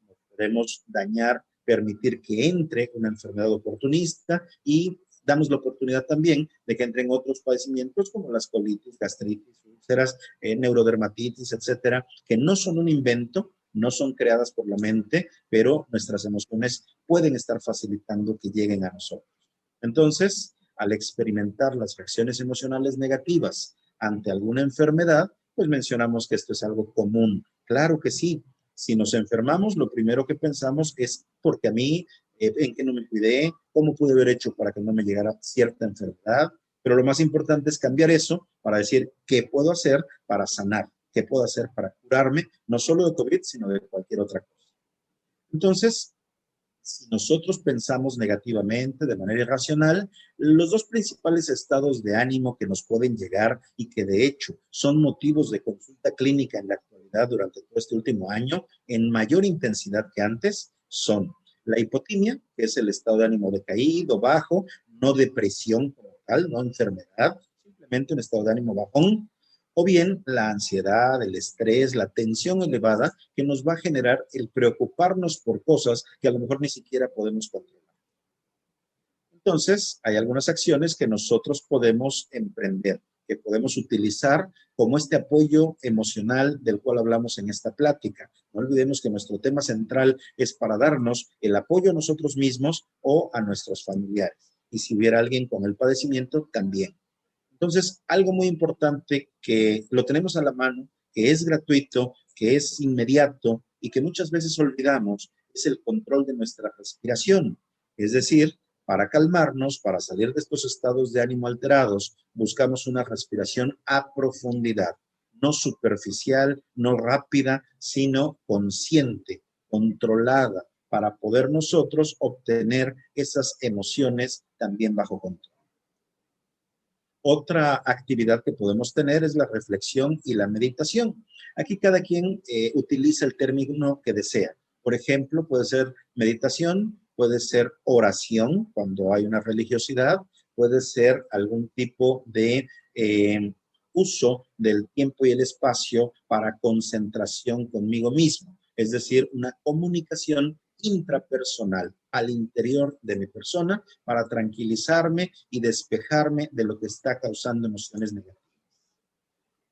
Nos podemos dañar, permitir que entre una enfermedad oportunista y damos la oportunidad también de que entren otros padecimientos como las colitis, gastritis, úlceras, neurodermatitis, etcétera, que no son un invento, no son creadas por la mente, pero nuestras emociones pueden estar facilitando que lleguen a nosotros. Entonces, al experimentar las reacciones emocionales negativas ante alguna enfermedad, pues mencionamos que esto es algo común. Claro que sí. Si nos enfermamos, lo primero que pensamos es porque a mí, en qué no me cuidé, cómo pude haber hecho para que no me llegara cierta enfermedad. Pero lo más importante es cambiar eso para decir qué puedo hacer para sanar, qué puedo hacer para curarme, no solo de COVID, sino de cualquier otra cosa. Entonces, si nosotros pensamos negativamente, de manera irracional, los dos principales estados de ánimo que nos pueden llegar y que de hecho son motivos de consulta clínica en la actualidad durante todo este último año, en mayor intensidad que antes, son la hipotimia, que es el estado de ánimo decaído, bajo, no depresión como tal, no enfermedad, simplemente un estado de ánimo bajón, o bien la ansiedad, el estrés, la tensión elevada que nos va a generar el preocuparnos por cosas que a lo mejor ni siquiera podemos controlar. Entonces, hay algunas acciones que nosotros podemos emprender, que podemos utilizar como este apoyo emocional del cual hablamos en esta plática. No olvidemos que nuestro tema central es para darnos el apoyo a nosotros mismos o a nuestros familiares. Y si hubiera alguien con el padecimiento, también. Entonces, algo muy importante que lo tenemos a la mano, que es gratuito, que es inmediato y que muchas veces olvidamos, es el control de nuestra respiración. Es decir, para calmarnos, para salir de estos estados de ánimo alterados, buscamos una respiración a profundidad, no superficial, no rápida, sino consciente, controlada, para poder nosotros obtener esas emociones también bajo control. Otra actividad que podemos tener es la reflexión y la meditación. Aquí cada quien utiliza el término que desea. Por ejemplo, puede ser meditación, puede ser oración cuando hay una religiosidad, puede ser algún tipo de uso del tiempo y el espacio para concentración conmigo mismo, es decir, una comunicación intrapersonal al interior de mi persona para tranquilizarme y despejarme de lo que está causando emociones negativas.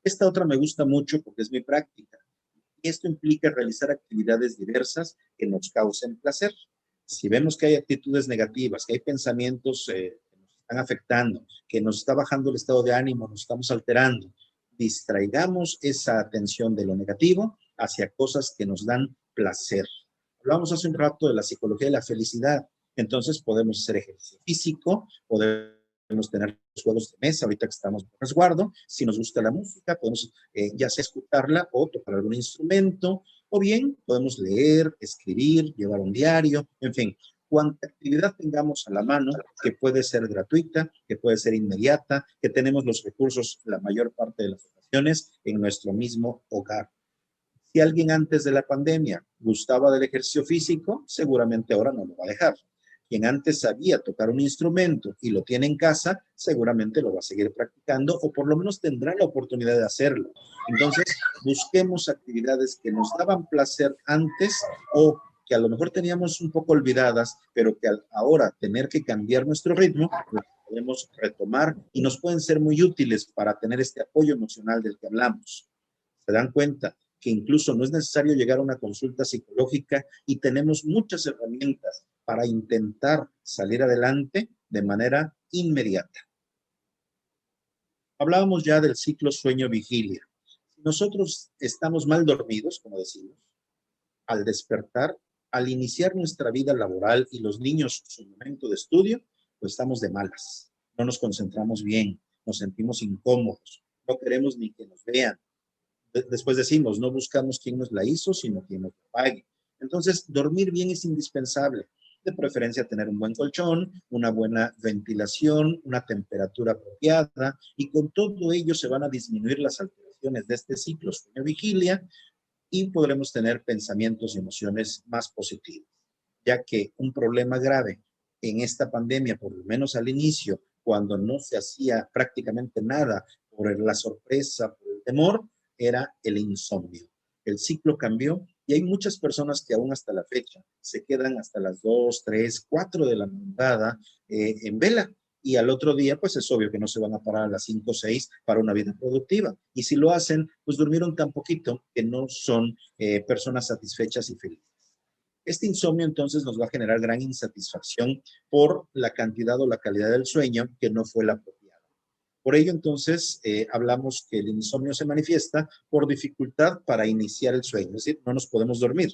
Esta otra me gusta mucho porque es mi práctica. Esto implica realizar actividades diversas que nos causen placer. Si vemos que hay actitudes negativas, que hay pensamientos que nos están afectando, que nos está bajando el estado de ánimo, nos estamos alterando, distraigamos esa atención de lo negativo hacia cosas que nos dan placer. Hablamos hace un rato de la psicología de la felicidad. Entonces podemos hacer ejercicio físico, podemos tener juegos de mesa, ahorita que estamos por resguardo. Si nos gusta la música, podemos ya sea escucharla o tocar algún instrumento, o bien podemos leer, escribir, llevar un diario, en fin, cuanta actividad tengamos a la mano, que puede ser gratuita, que puede ser inmediata, que tenemos los recursos la mayor parte de las ocasiones en nuestro mismo hogar. Si alguien antes de la pandemia gustaba del ejercicio físico, seguramente ahora no lo va a dejar. Quien antes sabía tocar un instrumento y lo tiene en casa, seguramente lo va a seguir practicando o por lo menos tendrá la oportunidad de hacerlo. Entonces, busquemos actividades que nos daban placer antes o que a lo mejor teníamos un poco olvidadas, pero que ahora tener que cambiar nuestro ritmo, pues podemos retomar y nos pueden ser muy útiles para tener este apoyo emocional del que hablamos. ¿Se dan cuenta? Que incluso no es necesario llegar a una consulta psicológica y tenemos muchas herramientas para intentar salir adelante de manera inmediata. Hablábamos ya del ciclo sueño-vigilia. Si nosotros estamos mal dormidos, como decimos, al despertar, al iniciar nuestra vida laboral y los niños su momento de estudio, pues estamos de malas. No nos concentramos bien, nos sentimos incómodos, no queremos ni que nos vean. Después decimos, no buscamos quién nos la hizo, sino quién nos la pague. Entonces, dormir bien es indispensable. De preferencia tener un buen colchón, una buena ventilación, una temperatura apropiada, y con todo ello se van a disminuir las alteraciones de este ciclo sueño-vigilia y podremos tener pensamientos y emociones más positivos, ya que un problema grave en esta pandemia, por lo menos al inicio, cuando no se hacía prácticamente nada por la sorpresa, por el temor, era el insomnio. El ciclo cambió y hay muchas personas que aún hasta la fecha se quedan hasta las 2, 3, 4 de la madrugada en vela. Y al otro día, pues es obvio que no se van a parar a las 5 o 6 para una vida productiva. Y si lo hacen, pues durmieron tan poquito que no son personas satisfechas y felices. Este insomnio entonces nos va a generar gran insatisfacción por la cantidad o la calidad del sueño que no fue la apropiada. Por ello, entonces, hablamos que el insomnio se manifiesta por dificultad para iniciar el sueño, es decir, no nos podemos dormir,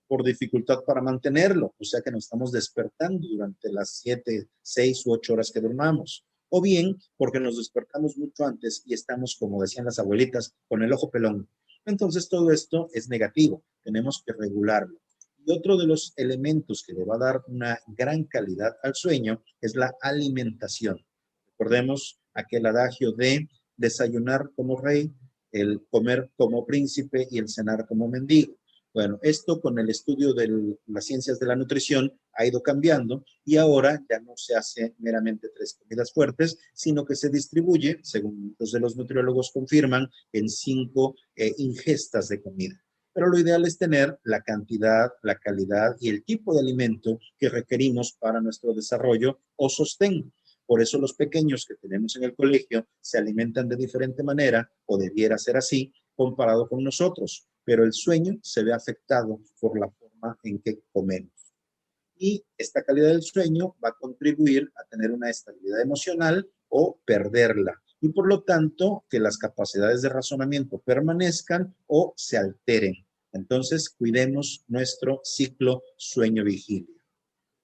por dificultad para mantenerlo, o sea que nos estamos despertando durante las 7, 6 u 8 horas que dormamos, o bien porque nos despertamos mucho antes y estamos, como decían las abuelitas, con el ojo pelón. Entonces, todo esto es negativo, tenemos que regularlo. Y otro de los elementos que le va a dar una gran calidad al sueño es la alimentación. Recordemos aquel adagio de desayunar como rey, el comer como príncipe y el cenar como mendigo. Bueno, esto con el estudio de las ciencias de la nutrición ha ido cambiando y ahora ya no se hace meramente 3 comidas fuertes, sino que se distribuye, según muchos de los nutriólogos confirman, en 5 ingestas de comida. Pero lo ideal es tener la cantidad, la calidad y el tipo de alimento que requerimos para nuestro desarrollo o sostén. Por eso los pequeños que tenemos en el colegio se alimentan de diferente manera, o debiera ser así, comparado con nosotros. Pero el sueño se ve afectado por la forma en que comemos. Y esta calidad del sueño va a contribuir a tener una estabilidad emocional o perderla. Y por lo tanto, que las capacidades de razonamiento permanezcan o se alteren. Entonces, cuidemos nuestro ciclo sueño-vigilia.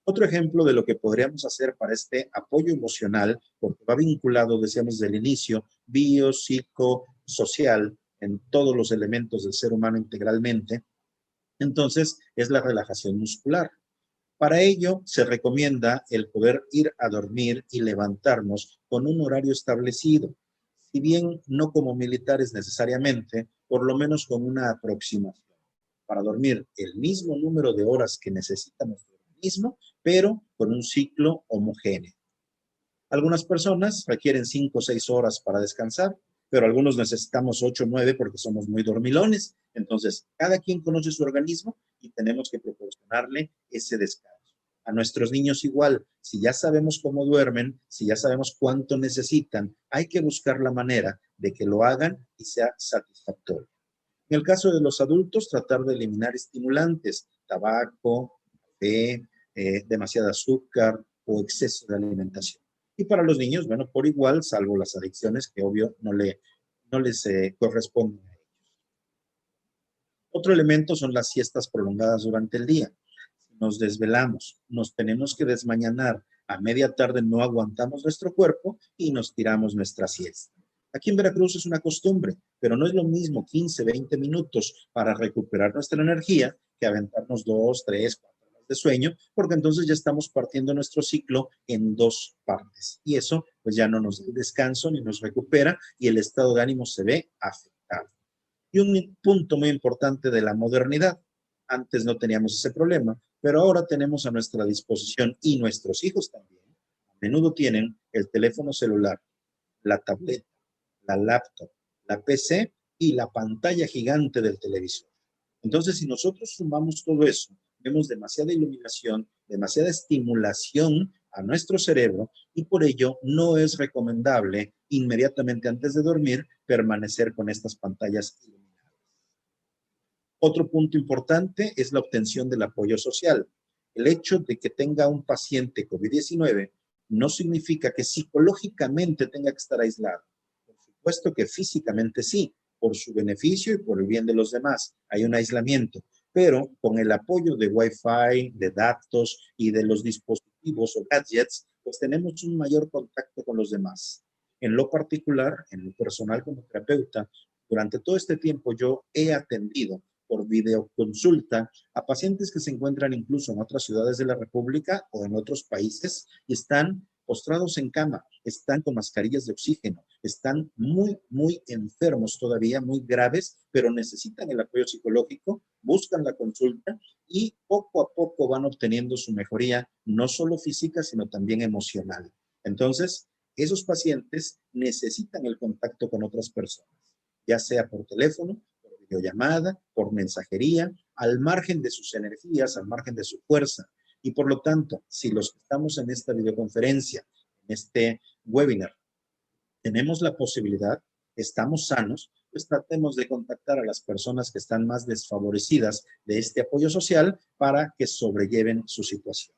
Otro ejemplo de lo que podríamos hacer para este apoyo emocional, porque va vinculado, decíamos desde el inicio, bio, psico, social, en todos los elementos del ser humano integralmente, entonces es la relajación muscular. Para ello, se recomienda el poder ir a dormir y levantarnos con un horario establecido, si bien no como militares necesariamente, por lo menos con una aproximación, para dormir el mismo número de horas que necesita nuestro organismo, pero con un ciclo homogéneo. Algunas personas requieren 5 o 6 horas para descansar, pero algunos necesitamos 8 o 9 porque somos muy dormilones. Entonces, cada quien conoce su organismo y tenemos que proporcionarle ese descanso. A nuestros niños igual, si ya sabemos cómo duermen, si ya sabemos cuánto necesitan, hay que buscar la manera de que lo hagan y sea satisfactorio. En el caso de los adultos, tratar de eliminar estimulantes, tabaco, café, demasiado azúcar o exceso de alimentación. Y para los niños, bueno, por igual, salvo las adicciones que obvio no les corresponden a ellos. Otro elemento son las siestas prolongadas durante el día. Si nos desvelamos, nos tenemos que desmañanar, a media tarde no aguantamos nuestro cuerpo y nos tiramos nuestra siesta. Aquí en Veracruz es una costumbre, pero no es lo mismo 15, 20 minutos para recuperar nuestra energía que aventarnos 2, 3, 4 horas de sueño, porque entonces ya estamos partiendo nuestro ciclo en 2 partes. Y eso pues ya no nos da descanso ni nos recupera y el estado de ánimo se ve afectado. Y un punto muy importante de la modernidad. Antes no teníamos ese problema, pero ahora tenemos a nuestra disposición y nuestros hijos también. A menudo tienen el teléfono celular, la tableta, la laptop, la PC y la pantalla gigante del televisor. Entonces, si nosotros sumamos todo eso, vemos demasiada iluminación, demasiada estimulación a nuestro cerebro y por ello no es recomendable inmediatamente antes de dormir permanecer con estas pantallas iluminadas. Otro punto importante es la obtención del apoyo social. El hecho de que tenga un paciente COVID-19 no significa que psicológicamente tenga que estar aislado. Por supuesto que físicamente sí, por su beneficio y por el bien de los demás. Hay un aislamiento, pero con el apoyo de Wi-Fi, de datos y de los dispositivos o gadgets, pues tenemos un mayor contacto con los demás. En lo particular, en lo personal como terapeuta, durante todo este tiempo yo he atendido por videoconsulta a pacientes que se encuentran incluso en otras ciudades de la República o en otros países y están postrados en cama, están con mascarillas de oxígeno, están muy, muy enfermos todavía, muy graves, pero necesitan el apoyo psicológico, buscan la consulta y poco a poco van obteniendo su mejoría, no solo física, sino también emocional. Entonces, esos pacientes necesitan el contacto con otras personas, ya sea por teléfono, por videollamada, por mensajería, al margen de sus energías, al margen de su fuerza. Y por lo tanto, si los que estamos en esta videoconferencia, en este webinar, tenemos la posibilidad, estamos sanos, pues tratemos de contactar a las personas que están más desfavorecidas de este apoyo social para que sobrelleven su situación.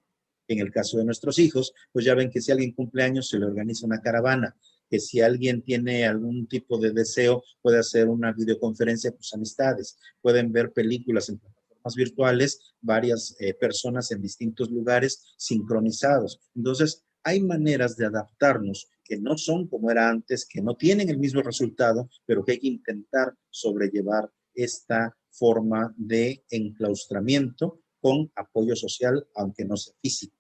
En el caso de nuestros hijos, pues ya ven que si alguien cumple años se le organiza una caravana, que si alguien tiene algún tipo de deseo puede hacer una videoconferencia con sus amistades, pueden ver películas en plataformas virtuales, varias personas en distintos lugares sincronizados. Entonces, hay maneras de adaptarnos que no son como era antes, que no tienen el mismo resultado, pero que hay que intentar sobrellevar esta forma de enclaustramiento con apoyo social, aunque no sea físico.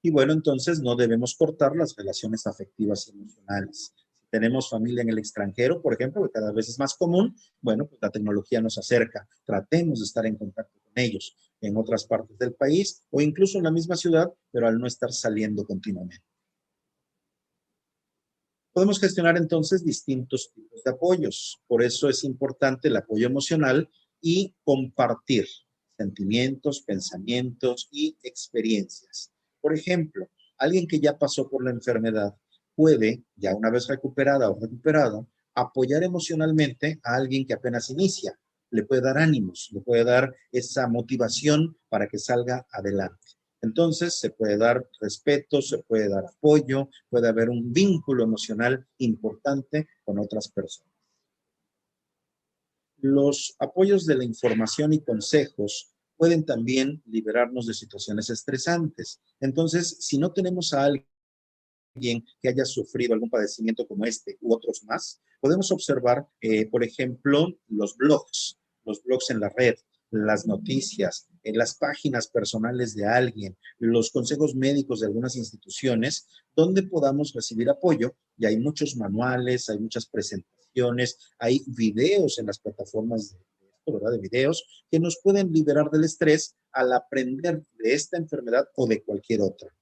Y bueno, entonces no debemos cortar las relaciones afectivas y emocionales. Si tenemos familia en el extranjero, por ejemplo, que cada vez es más común, bueno, pues la tecnología nos acerca. Tratemos de estar en contacto con ellos en otras partes del país o incluso en la misma ciudad, pero al no estar saliendo continuamente. Podemos gestionar entonces distintos tipos de apoyos. Por eso es importante el apoyo emocional y compartir sentimientos, pensamientos y experiencias. Por ejemplo, alguien que ya pasó por la enfermedad puede, ya una vez recuperada o recuperado, apoyar emocionalmente a alguien que apenas inicia. Le puede dar ánimos, le puede dar esa motivación para que salga adelante. Entonces, se puede dar respeto, se puede dar apoyo, puede haber un vínculo emocional importante con otras personas. Los apoyos de la información y consejos pueden también liberarnos de situaciones estresantes. Entonces, si no tenemos a alguien que haya sufrido algún padecimiento como este u otros más, podemos observar, por ejemplo, los blogs en la red, las noticias, en las páginas personales de alguien, los consejos médicos de algunas instituciones, donde podamos recibir apoyo. Y hay muchos manuales, hay muchas presentaciones, hay videos en las plataformas de videos que nos pueden liberar del estrés al aprender de esta enfermedad o de cualquier otra.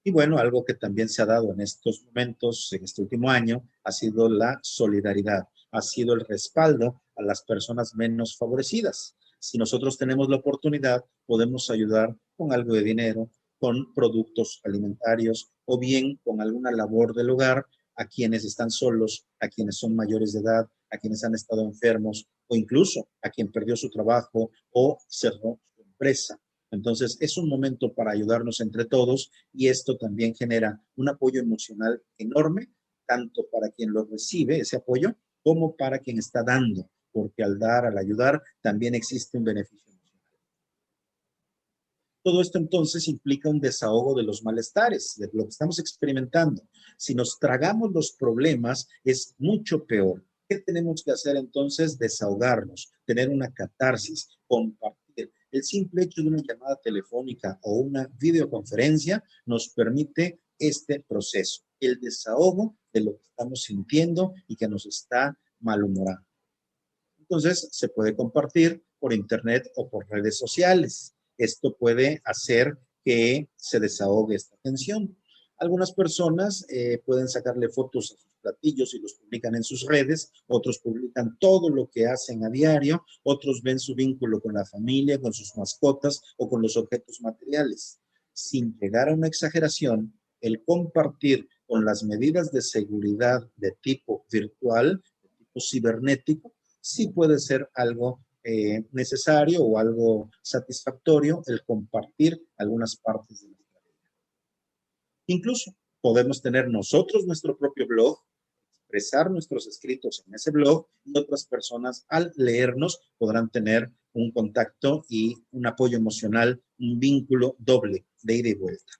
Y bueno, algo que también se ha dado en estos momentos, en este último año, ha sido la solidaridad, ha sido el respaldo a las personas menos favorecidas. Si nosotros tenemos la oportunidad, podemos ayudar con algo de dinero, con productos alimentarios o bien con alguna labor del hogar a quienes están solos, a quienes son mayores de edad, a quienes han estado enfermos o incluso a quien perdió su trabajo o cerró su empresa. Entonces, es un momento para ayudarnos entre todos y esto también genera un apoyo emocional enorme, tanto para quien lo recibe, ese apoyo, como para quien está dando, porque al dar, al ayudar, también existe un beneficio emocional. Todo esto entonces implica un desahogo de los malestares, de lo que estamos experimentando. Si nos tragamos los problemas, es mucho peor. ¿Qué tenemos que hacer entonces? Desahogarnos, tener una catarsis, compartir. El simple hecho de una llamada telefónica o una videoconferencia nos permite este proceso, el desahogo de lo que estamos sintiendo y que nos está malhumorando. Entonces, se puede compartir por internet o por redes sociales. Esto puede hacer que se desahogue esta tensión. Algunas personas pueden sacarle fotos a sus platillos y los publican en sus redes, otros publican todo lo que hacen a diario, otros ven su vínculo con la familia, con sus mascotas o con los objetos materiales. Sin llegar a una exageración, el compartir con las medidas de seguridad de tipo virtual, de tipo cibernético, sí puede ser algo necesario o algo satisfactorio el compartir algunas partes de nuestra vida. Incluso podemos tener nosotros nuestro propio blog, expresar nuestros escritos en ese blog y otras personas al leernos podrán tener un contacto y un apoyo emocional, un vínculo doble de ida y vuelta.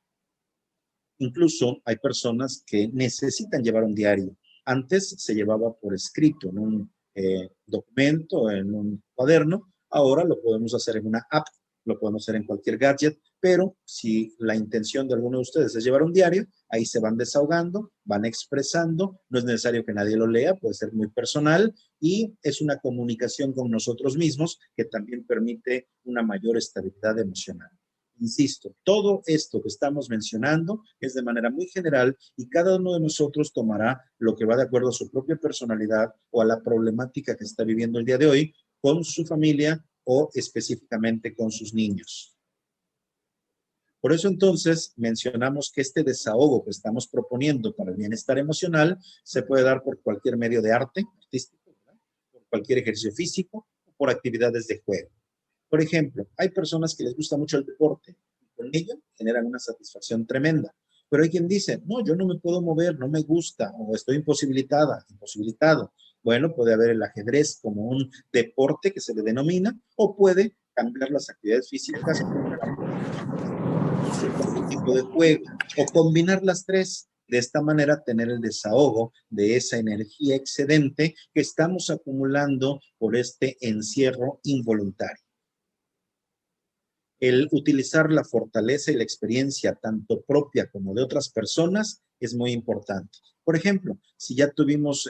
Incluso hay personas que necesitan llevar un diario. Antes se llevaba por escrito en un documento, en un cuaderno, ahora lo podemos hacer en una app, lo podemos hacer en cualquier gadget, pero si la intención de alguno de ustedes es llevar un diario, ahí se van desahogando, van expresando, no es necesario que nadie lo lea, puede ser muy personal y es una comunicación con nosotros mismos que también permite una mayor estabilidad emocional. Insisto, todo esto que estamos mencionando es de manera muy general y cada uno de nosotros tomará lo que va de acuerdo a su propia personalidad o a la problemática que está viviendo el día de hoy con su familia o específicamente con sus niños. Por eso entonces mencionamos que este desahogo que estamos proponiendo para el bienestar emocional se puede dar por cualquier medio de arte artístico, ¿verdad? Por cualquier ejercicio físico o por actividades de juego. Por ejemplo, hay personas que les gusta mucho el deporte y con ello generan una satisfacción tremenda. Pero hay quien dice, no, yo no me puedo mover, no me gusta o estoy imposibilitado. Bueno, puede haber el ajedrez como un deporte que se le denomina o puede cambiar las actividades físicas por un tipo de juego o combinar las tres. De esta manera tener el desahogo de esa energía excedente que estamos acumulando por este encierro involuntario. El utilizar la fortaleza y la experiencia tanto propia como de otras personas es muy importante. Por ejemplo, si ya tuvimos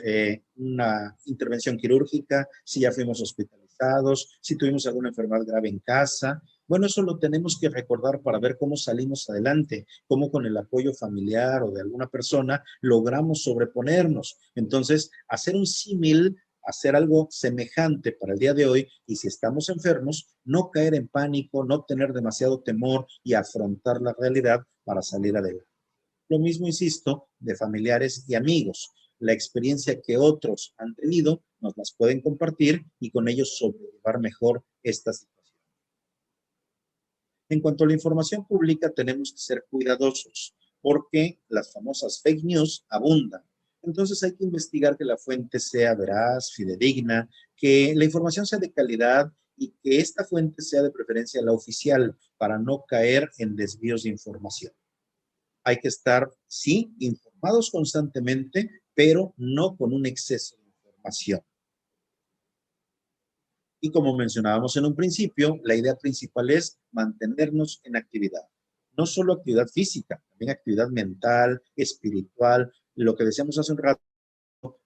una intervención quirúrgica, si ya fuimos hospitalizados, si tuvimos alguna enfermedad grave en casa, bueno, eso lo tenemos que recordar para ver cómo salimos adelante, cómo con el apoyo familiar o de alguna persona logramos sobreponernos. Entonces, hacer un símil, hacer algo semejante para el día de hoy y si estamos enfermos, no caer en pánico, no tener demasiado temor y afrontar la realidad para salir adelante. Lo mismo, insisto, de familiares y amigos. La experiencia que otros han tenido nos las pueden compartir y con ellos sobrellevar mejor esta situación. En cuanto a la información pública, tenemos que ser cuidadosos porque las famosas fake news abundan. Entonces hay que investigar que la fuente sea veraz, fidedigna, que la información sea de calidad y que esta fuente sea de preferencia la oficial para no caer en desvíos de información. Hay que estar, sí, informados constantemente, pero no con un exceso de información. Y como mencionábamos en un principio, la idea principal es mantenernos en actividad. No solo actividad física, también actividad mental, espiritual, lo que decíamos hace un rato,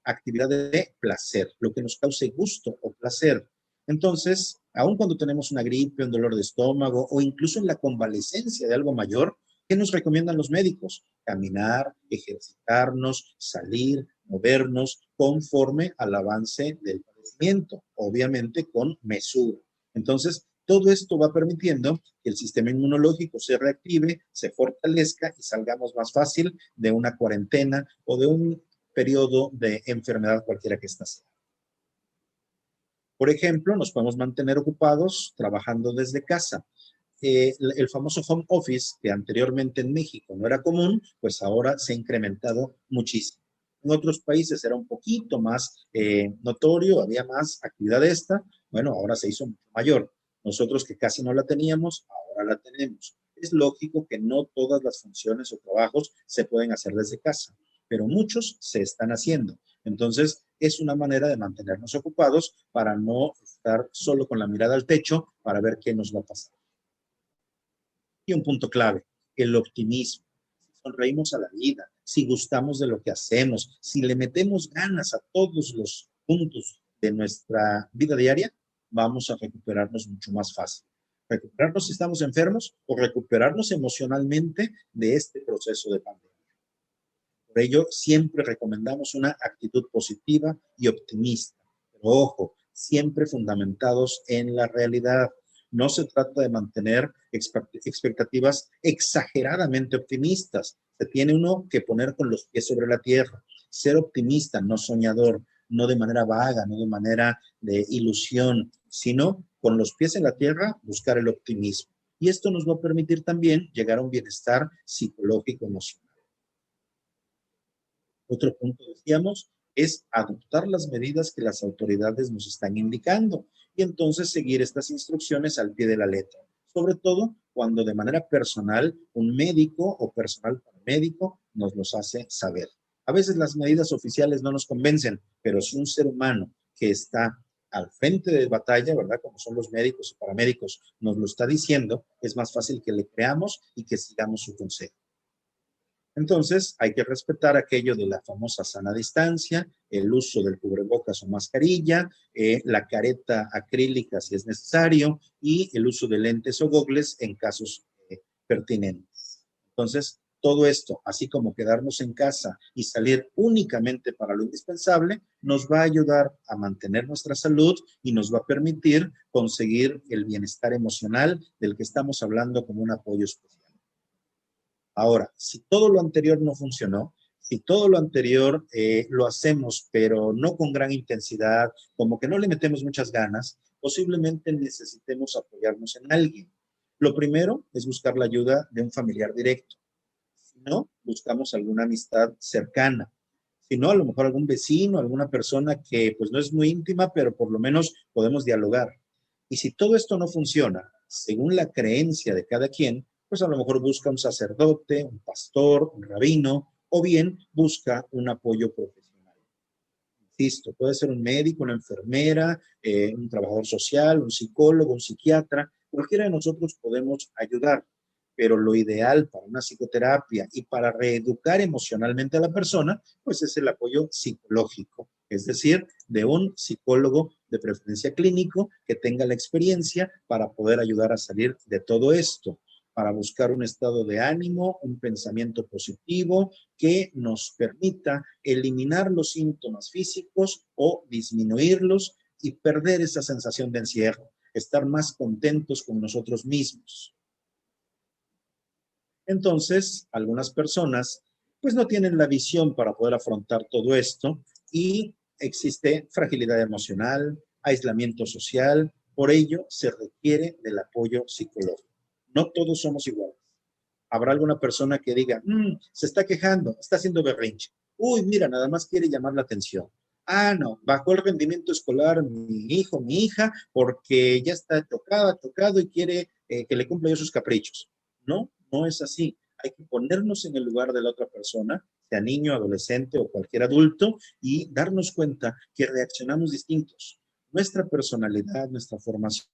actividad de placer, lo que nos cause gusto o placer. Entonces, aun cuando tenemos una gripe, un dolor de estómago o incluso en la convalecencia de algo mayor, ¿qué nos recomiendan los médicos? Caminar, ejercitarnos, salir, movernos conforme al avance del padecimiento, obviamente con mesura. Entonces, todo esto va permitiendo que el sistema inmunológico se reactive, se fortalezca y salgamos más fácil de una cuarentena o de un periodo de enfermedad cualquiera que ésta sea. Por ejemplo, nos podemos mantener ocupados trabajando desde casa. El famoso home office, que anteriormente en México no era común, pues ahora se ha incrementado muchísimo. En otros países era un poquito más notorio, había más actividad de esta, bueno, ahora se hizo mucho mayor. Nosotros que casi no la teníamos, ahora la tenemos. Es lógico que no todas las funciones o trabajos se pueden hacer desde casa, pero muchos se están haciendo. Entonces, es una manera de mantenernos ocupados para no estar solo con la mirada al techo para ver qué nos va a pasar. Y un punto clave, el optimismo. Si sonreímos a la vida, si gustamos de lo que hacemos, si le metemos ganas a todos los puntos de nuestra vida diaria, vamos a recuperarnos mucho más fácil. Recuperarnos si estamos enfermos o recuperarnos emocionalmente de este proceso de pandemia. Por ello, siempre recomendamos una actitud positiva y optimista. Pero ojo, siempre fundamentados en la realidad. No se trata de mantener expectativas exageradamente optimistas. Se tiene uno que poner con los pies sobre la tierra. Ser optimista, no soñador, no de manera vaga, no de manera de ilusión, sino con los pies en la tierra, buscar el optimismo. Y esto nos va a permitir también llegar a un bienestar psicológico emocional. Otro punto, decíamos, es adoptar las medidas que las autoridades nos están indicando y entonces seguir estas instrucciones al pie de la letra. Sobre todo cuando de manera personal un médico o personal paramédico nos los hace saber. A veces las medidas oficiales no nos convencen, pero si un ser humano que está al frente de batalla, ¿verdad? Como son los médicos y paramédicos, nos lo está diciendo, es más fácil que le creamos y que sigamos su consejo. Entonces, hay que respetar aquello de la famosa sana distancia, el uso del cubrebocas o mascarilla, la careta acrílica si es necesario y el uso de lentes o gogles en casos pertinentes. Entonces, todo esto, así como quedarnos en casa y salir únicamente para lo indispensable, nos va a ayudar a mantener nuestra salud y nos va a permitir conseguir el bienestar emocional del que estamos hablando como un apoyo especial. Ahora, si todo lo anterior no funcionó, si todo lo anterior lo hacemos, pero no con gran intensidad, como que no le metemos muchas ganas, posiblemente necesitemos apoyarnos en alguien. Lo primero es buscar la ayuda de un familiar directo. Si no, buscamos alguna amistad cercana. Si no, a lo mejor algún vecino, alguna persona que pues no es muy íntima, pero por lo menos podemos dialogar. Y si todo esto no funciona, según la creencia de cada quien, pues a lo mejor busca un sacerdote, un pastor, un rabino, o bien busca un apoyo profesional. Insisto, puede ser un médico, una enfermera, un trabajador social, un psicólogo, un psiquiatra, cualquiera de nosotros podemos ayudar, pero lo ideal para una psicoterapia y para reeducar emocionalmente a la persona, pues es el apoyo psicológico, es decir, de un psicólogo de preferencia clínico que tenga la experiencia para poder ayudar a salir de todo esto, para buscar un estado de ánimo, un pensamiento positivo que nos permita eliminar los síntomas físicos o disminuirlos y perder esa sensación de encierro, estar más contentos con nosotros mismos. Entonces, algunas personas pues no tienen la visión para poder afrontar todo esto y existe fragilidad emocional, aislamiento social, por ello se requiere del apoyo psicológico. No todos somos iguales. Habrá alguna persona que diga, se está quejando, está haciendo berrinche. Uy, mira, nada más quiere llamar la atención. Ah, no, bajó el rendimiento escolar mi hijo, mi hija, porque ya está tocado y quiere que le cumpla yo sus caprichos. No, no es así. Hay que ponernos en el lugar de la otra persona, sea niño, adolescente o cualquier adulto, y darnos cuenta que reaccionamos distintos. Nuestra personalidad, nuestra formación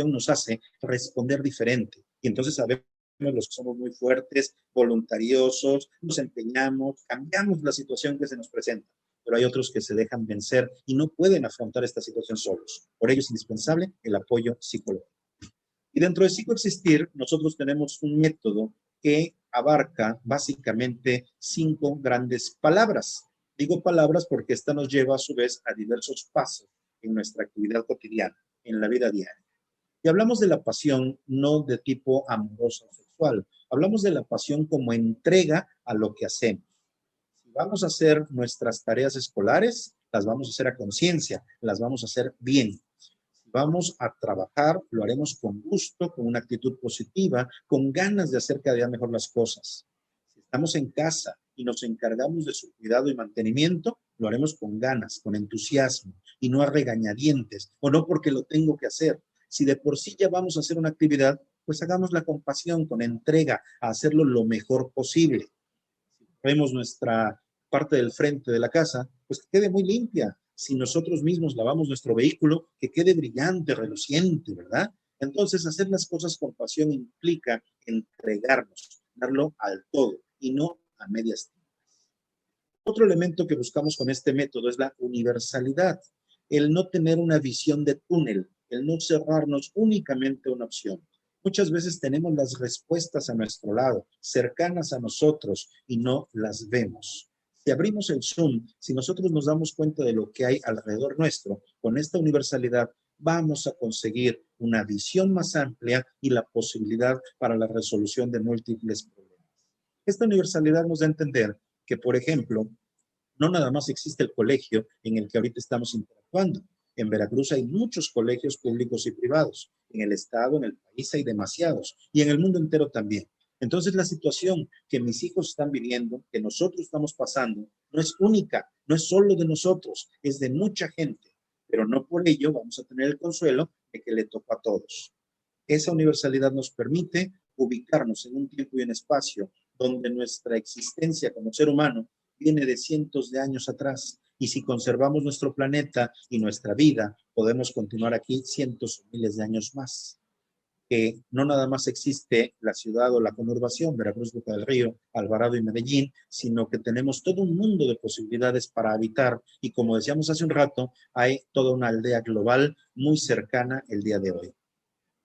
nos hace responder diferente. Y entonces sabemos los que somos muy fuertes, voluntariosos, nos empeñamos, cambiamos la situación que se nos presenta. Pero hay otros que se dejan vencer y no pueden afrontar esta situación solos. Por ello es indispensable el apoyo psicológico. Y dentro de psicoexistir, nosotros tenemos un método que abarca básicamente 5 grandes palabras. Digo palabras porque esta nos lleva a su vez a diversos pasos en nuestra actividad cotidiana, en la vida diaria. Y hablamos de la pasión no de tipo amoroso o sexual, hablamos de la pasión como entrega a lo que hacemos. Si vamos a hacer nuestras tareas escolares, las vamos a hacer a conciencia, las vamos a hacer bien. Si vamos a trabajar, lo haremos con gusto, con una actitud positiva, con ganas de hacer cada día mejor las cosas. Si estamos en casa y nos encargamos de su cuidado y mantenimiento, lo haremos con ganas, con entusiasmo y no a regañadientes o no porque lo tengo que hacer. Si de por sí ya vamos a hacer una actividad, pues hagámosla con pasión, con entrega, a hacerlo lo mejor posible. Si vemos nuestra parte del frente de la casa, pues que quede muy limpia. Si nosotros mismos lavamos nuestro vehículo, que quede brillante, reluciente, ¿verdad? Entonces, hacer las cosas con pasión implica entregarnos, darlo al todo y no a medias tintas. Otro elemento que buscamos con este método es la universalidad, el no tener una visión de túnel, el no cerrarnos únicamente a una opción. Muchas veces tenemos las respuestas a nuestro lado, cercanas a nosotros, y no las vemos. Si abrimos el Zoom, si nosotros nos damos cuenta de lo que hay alrededor nuestro, con esta universalidad vamos a conseguir una visión más amplia y la posibilidad para la resolución de múltiples problemas. Esta universalidad nos da a entender que, por ejemplo, no nada más existe el colegio en el que ahorita estamos interactuando. En Veracruz hay muchos colegios públicos y privados. En el estado, en el país hay demasiados. Y en el mundo entero también. Entonces la situación que mis hijos están viviendo, que nosotros estamos pasando, no es única, no es solo de nosotros, es de mucha gente. Pero no por ello vamos a tener el consuelo de que le toca a todos. Esa universalidad nos permite ubicarnos en un tiempo y un espacio donde nuestra existencia como ser humano viene de cientos de años atrás Y si conservamos nuestro planeta y nuestra vida, podemos continuar aquí cientos o miles de años más. Que no nada más existe la ciudad o la conurbación, Veracruz, Boca del Río, Alvarado y Medellín, sino que tenemos todo un mundo de posibilidades para habitar. Y como decíamos hace un rato, hay toda una aldea global muy cercana el día de hoy.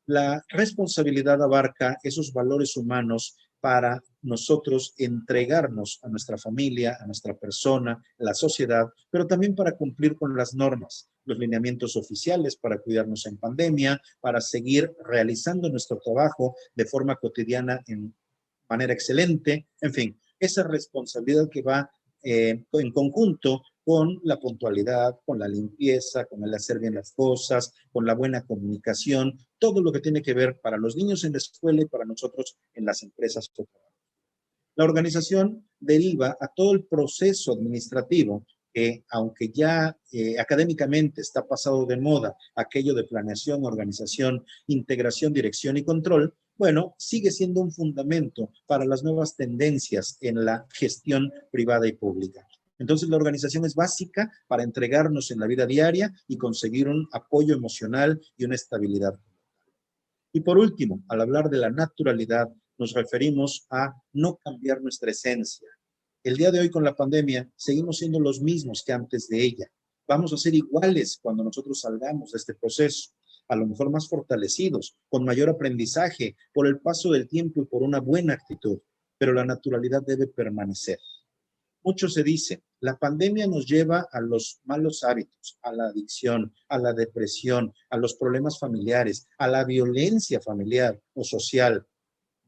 La responsabilidad abarca esos valores humanos para nosotros entregarnos a nuestra familia, a nuestra persona, a la sociedad, pero también para cumplir con las normas, los lineamientos oficiales para cuidarnos en pandemia, para seguir realizando nuestro trabajo de forma cotidiana en manera excelente, en fin, esa responsabilidad que va en conjunto con la puntualidad, con la limpieza, con el hacer bien las cosas, con la buena comunicación, todo lo que tiene que ver para los niños en la escuela y para nosotros en las empresas. La organización deriva a todo el proceso administrativo que, aunque ya académicamente está pasado de moda aquello de planeación, organización, integración, dirección y control, bueno, sigue siendo un fundamento para las nuevas tendencias en la gestión privada y pública. Entonces, la organización es básica para entregarnos en la vida diaria y conseguir un apoyo emocional y una estabilidad. Y por último, al hablar de la naturalidad, nos referimos a no cambiar nuestra esencia. El día de hoy con la pandemia seguimos siendo los mismos que antes de ella. Vamos a ser iguales cuando nosotros salgamos de este proceso, a lo mejor más fortalecidos, con mayor aprendizaje, por el paso del tiempo y por una buena actitud, pero la naturalidad debe permanecer. Mucho se dice, la pandemia nos lleva a los malos hábitos, a la adicción, a la depresión, a los problemas familiares, a la violencia familiar o social.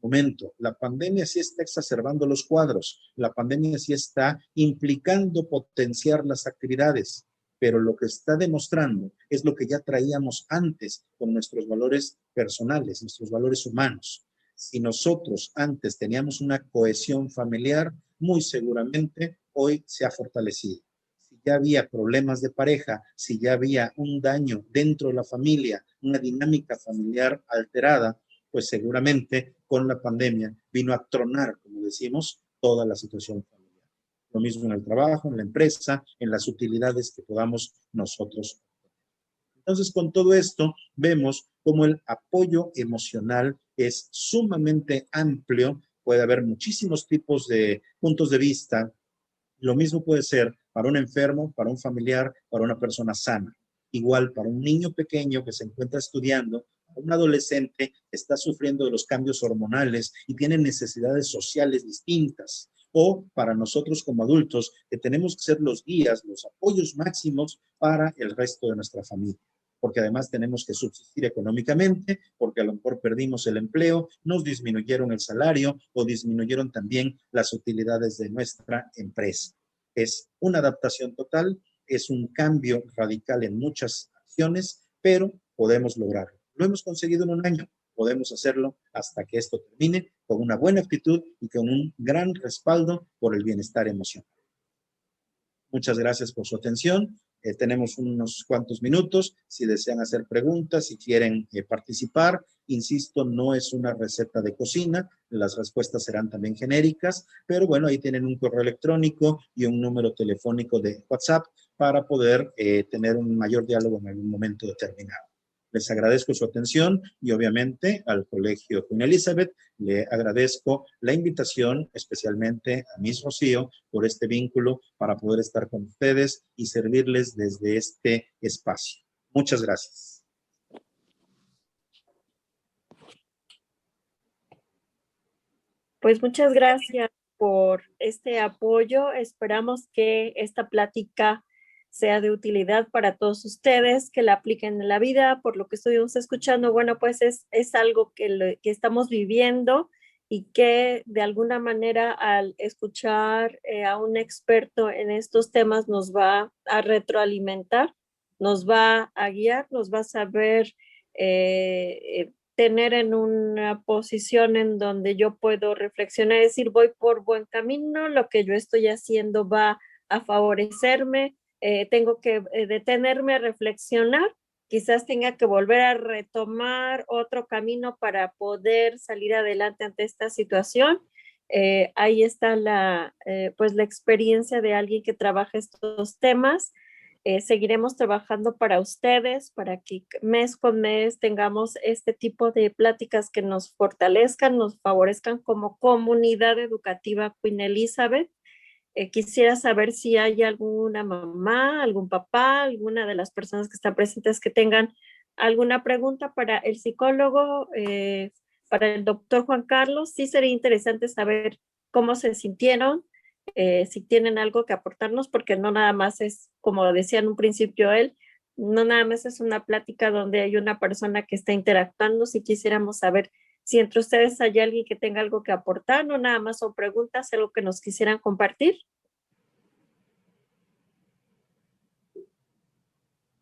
Momento, la pandemia sí está exacerbando los cuadros, la pandemia sí está implicando potenciar las actividades, pero lo que está demostrando es lo que ya traíamos antes con nuestros valores personales, nuestros valores humanos. Si nosotros antes teníamos una cohesión familiar, muy seguramente hoy se ha fortalecido. Si ya había problemas de pareja, si ya había un daño dentro de la familia, una dinámica familiar alterada, pues seguramente con la pandemia vino a tronar, como decimos, toda la situación familiar. Lo mismo en el trabajo, en la empresa, en las utilidades que podamos nosotros. Entonces, con todo esto, vemos cómo el apoyo emocional es sumamente amplio, puede haber muchísimos tipos de puntos de vista. Lo mismo puede ser para un enfermo, para un familiar, para una persona sana. Igual para un niño pequeño que se encuentra estudiando, un adolescente que está sufriendo de los cambios hormonales y tiene necesidades sociales distintas. O para nosotros como adultos, que tenemos que ser los guías, los apoyos máximos para el resto de nuestra familia. Porque además tenemos que subsistir económicamente, porque a lo mejor perdimos el empleo, nos disminuyeron el salario o disminuyeron también las utilidades de nuestra empresa. Es una adaptación total, es un cambio radical en muchas acciones, pero podemos lograrlo. Lo hemos conseguido en un año, podemos hacerlo hasta que esto termine con una buena actitud y con un gran respaldo por el bienestar emocional. Muchas gracias por su atención. Tenemos unos cuantos minutos. Si desean hacer preguntas, si quieren participar, insisto, no es una receta de cocina. Las respuestas serán también genéricas, pero bueno, ahí tienen un correo electrónico y un número telefónico de WhatsApp para poder tener un mayor diálogo en algún momento determinado. Les agradezco su atención y obviamente al Colegio Queen Elizabeth le agradezco la invitación, especialmente a Miss Rocío, por este vínculo para poder estar con ustedes y servirles desde este espacio. Muchas gracias. Pues muchas gracias por este apoyo. Esperamos que esta plática sea de utilidad para todos ustedes, que la apliquen en la vida. Por lo que estuvimos escuchando, bueno, pues es algo que estamos viviendo y que de alguna manera al escuchar a un experto en estos temas nos va a retroalimentar, nos va a guiar, nos va a saber tener en una posición en donde yo puedo reflexionar y decir, voy por buen camino, lo que yo estoy haciendo va a favorecerme. Tengo que detenerme a reflexionar, quizás tenga que volver a retomar otro camino para poder salir adelante ante esta situación. Ahí está pues la experiencia de alguien que trabaja estos temas. Seguiremos trabajando para ustedes, para que mes con mes tengamos este tipo de pláticas que nos fortalezcan, nos favorezcan como comunidad educativa Queen Elizabeth. Quisiera saber si hay alguna mamá, algún papá, alguna de las personas que están presentes que tengan alguna pregunta para el psicólogo, para el doctor Juan Carlos. Sí sería interesante saber cómo se sintieron, si tienen algo que aportarnos, porque no nada más es, como decía en un principio él, no nada más es una plática donde hay una persona que está interactuando. Si quisiéramos saber si entre ustedes hay alguien que tenga algo que aportar, no nada más son preguntas, algo que nos quisieran compartir.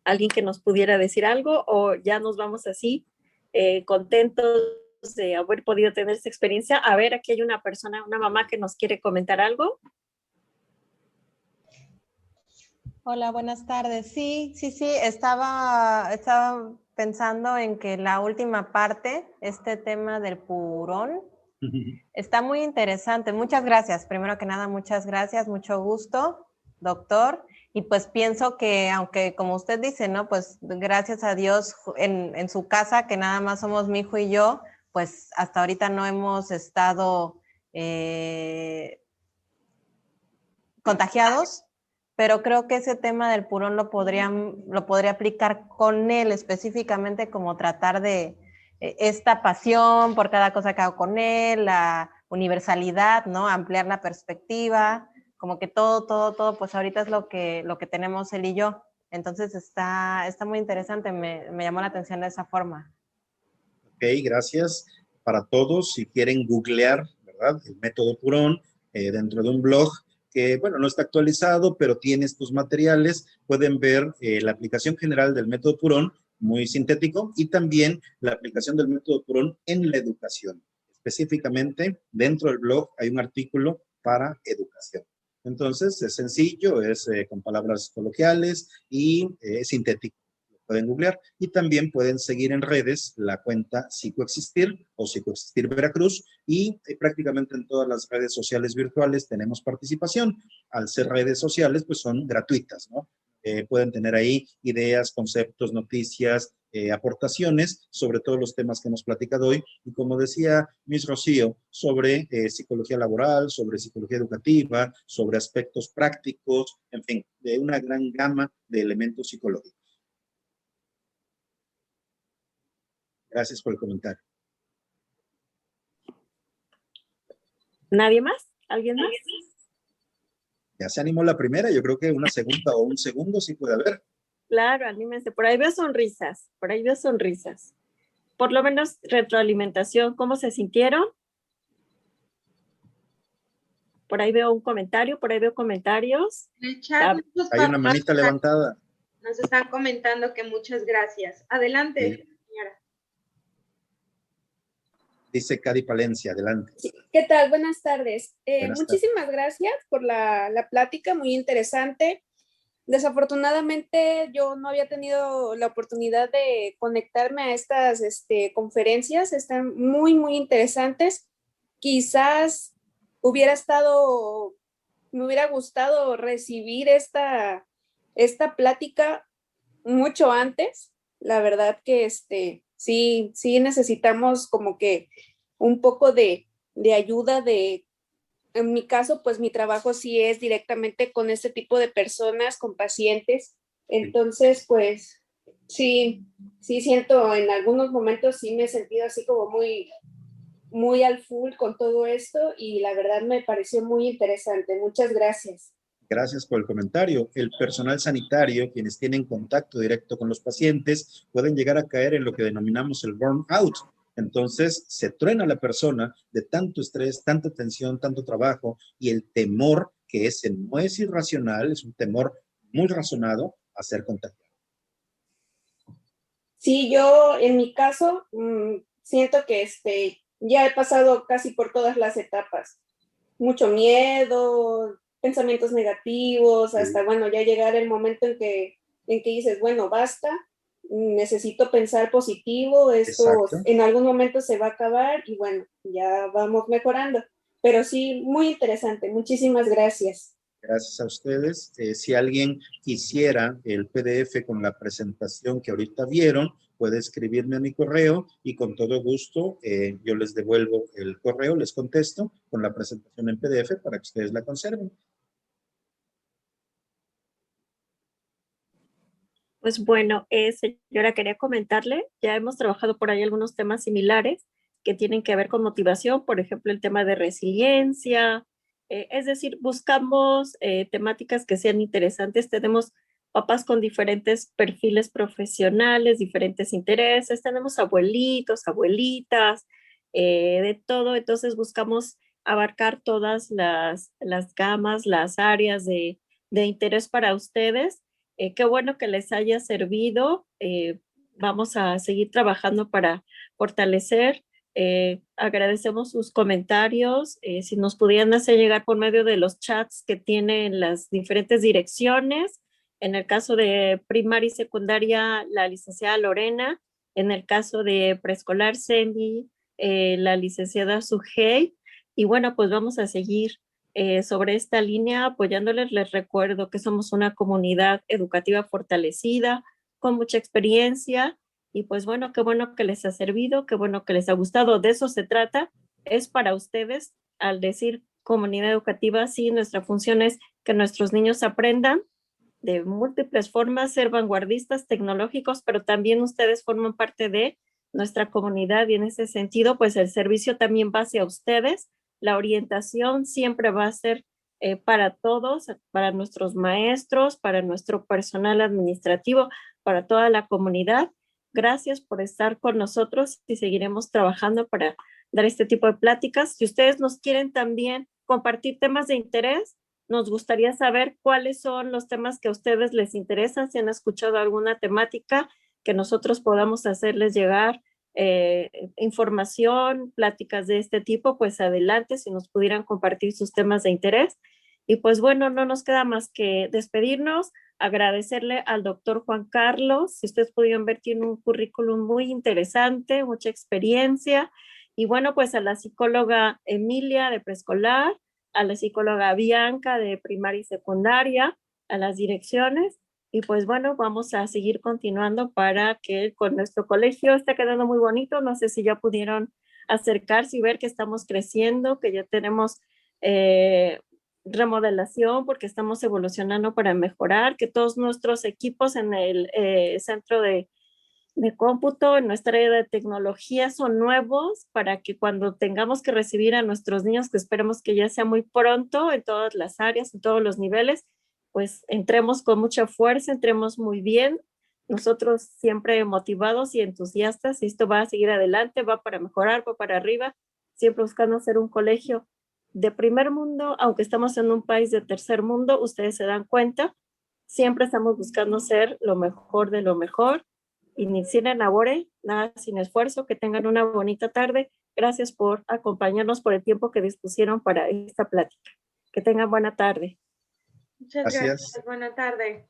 Alguien que nos pudiera decir algo, o ya nos vamos así, contentos de haber podido tener esta experiencia. A ver, aquí hay una persona, una mamá que nos quiere comentar algo. Hola, buenas tardes. Sí, estaba pensando en que la última parte, este tema del purón, está muy interesante. Muchas gracias. Primero que nada, muchas gracias. Mucho gusto, doctor. Y pues pienso que, aunque como usted dice, ¿no? Pues gracias a Dios en su casa, que nada más somos mi hijo y yo, pues hasta ahorita no hemos estado contagiados, pero creo que ese tema del purón lo podría aplicar con él específicamente, como tratar de esta pasión por cada cosa que hago con él, la universalidad, ¿no? Ampliar la perspectiva, como que todo, pues ahorita es lo que tenemos él y yo. Entonces está muy interesante, me llamó la atención de esa forma. Ok, gracias. Para todos, si quieren googlear, ¿verdad? El método Purón dentro de un blog que, bueno, no está actualizado, pero tiene estos materiales, pueden ver la aplicación general del método Purón, muy sintético, y también la aplicación del método Purón en la educación. Específicamente, dentro del blog hay un artículo para educación. Entonces, es sencillo, es con palabras coloquiales y es sintético. Pueden googlear y también pueden seguir en redes la cuenta Psicoexistir o Psicoexistir Veracruz, y prácticamente en todas las redes sociales virtuales tenemos participación. Al ser redes sociales, pues son gratuitas, ¿no? Pueden tener ahí ideas, conceptos, noticias, aportaciones sobre todos los temas que hemos platicado hoy. Y como decía Miss Rocío, sobre psicología laboral, sobre psicología educativa, sobre aspectos prácticos, en fin, de una gran gama de elementos psicológicos. Gracias por el comentario. ¿Nadie más? ¿Alguien más? Ya se animó la primera, yo creo que una segunda o un segundo sí puede haber. Claro, anímense. Por ahí veo sonrisas, por ahí veo sonrisas. Por lo menos retroalimentación, ¿cómo se sintieron? Por ahí veo un comentario, por ahí veo comentarios. El chat, hay una manita levantada. Nos están comentando que muchas gracias. Adelante, sí, señora. Dice Cady Palencia, adelante. ¿Qué tal? Buenas tardes. Muchísimas tardes. Gracias por la plática, muy interesante. Desafortunadamente yo no había tenido la oportunidad de conectarme a estas conferencias, están muy, muy interesantes. Quizás me hubiera gustado recibir esta plática mucho antes. La verdad que sí necesitamos como que un poco de ayuda en mi caso, pues mi trabajo sí es directamente con este tipo de personas, con pacientes. Entonces, pues sí siento, en algunos momentos sí me he sentido así como muy, muy al full con todo esto, y la verdad me pareció muy interesante. Muchas gracias. Gracias por el comentario. El personal sanitario, quienes tienen contacto directo con los pacientes, pueden llegar a caer en lo que denominamos el burnout. Entonces, se truena la persona de tanto estrés, tanta tensión, tanto trabajo, y el temor, que ese no es irracional, es un temor muy razonado a ser contagiado. Sí, yo en mi caso siento que ya he pasado casi por todas las etapas. Mucho miedo, pensamientos negativos, hasta, bueno, ya llegar el momento en que dices, bueno, basta, necesito pensar positivo, esto en algún momento se va a acabar y bueno, ya vamos mejorando. pero sí, muy interesante. Muchísimas gracias. Gracias a ustedes. Si alguien quisiera el PDF con la presentación que ahorita vieron, puede escribirme a mi correo y con todo gusto yo les devuelvo el correo, les contesto con la presentación en PDF para que ustedes la conserven. Pues bueno, señora, quería comentarle, ya hemos trabajado por ahí algunos temas similares que tienen que ver con motivación, por ejemplo, el tema de resiliencia, es decir, buscamos temáticas que sean interesantes. Tenemos papás con diferentes perfiles profesionales, diferentes intereses, tenemos abuelitos, abuelitas, de todo, entonces buscamos abarcar todas las gamas, las áreas de interés para ustedes. Qué bueno que les haya servido. Vamos a seguir trabajando para fortalecer. Agradecemos sus comentarios. Si nos pudieran hacer llegar por medio de los chats que tienen las diferentes direcciones. En el caso de primaria y secundaria, la licenciada Lorena. En el caso de preescolar, Cindy, la licenciada Sujei. Y bueno, pues vamos a seguir sobre esta línea apoyándoles. Les recuerdo que somos una comunidad educativa fortalecida, con mucha experiencia, y pues bueno que les ha servido, qué bueno que les ha gustado. De eso se trata, es para ustedes. Al decir comunidad educativa, sí, nuestra función es que nuestros niños aprendan de múltiples formas, ser vanguardistas tecnológicos, pero también ustedes forman parte de nuestra comunidad y en ese sentido, pues el servicio también va hacia ustedes. La orientación siempre va a ser para todos, para nuestros maestros, para nuestro personal administrativo, para toda la comunidad. Gracias por estar con nosotros y seguiremos trabajando para dar este tipo de pláticas. Si ustedes nos quieren también compartir temas de interés, nos gustaría saber cuáles son los temas que a ustedes les interesan, si han escuchado alguna temática que nosotros podamos hacerles llegar información, pláticas de este tipo, pues adelante, si nos pudieran compartir sus temas de interés. Y pues bueno, no nos queda más que despedirnos, agradecerle al doctor Juan Carlos. Si ustedes pudieron ver, tiene un currículum muy interesante, mucha experiencia. Y bueno, pues a la psicóloga Emilia de preescolar, a la psicóloga Bianca de primaria y secundaria, a las direcciones. Y pues bueno, vamos a seguir continuando para que con nuestro colegio esté quedando muy bonito. No sé si ya pudieron acercarse y ver que estamos creciendo, que ya tenemos remodelación porque estamos evolucionando para mejorar, que todos nuestros equipos en el centro de cómputo, en nuestra área de tecnología son nuevos para que cuando tengamos que recibir a nuestros niños, que esperemos que ya sea muy pronto en todas las áreas, en todos los niveles, pues entremos con mucha fuerza, entremos muy bien, nosotros siempre motivados y entusiastas, y esto va a seguir adelante, va para mejorar, va para arriba, siempre buscando ser un colegio de primer mundo, aunque estamos en un país de tercer mundo, ustedes se dan cuenta, siempre estamos buscando ser lo mejor de lo mejor. Inicien en labore, nada sin esfuerzo, que tengan una bonita tarde. Gracias por acompañarnos, por el tiempo que dispusieron para esta plática. Que tengan buena tarde. Muchas gracias. Buena tarde.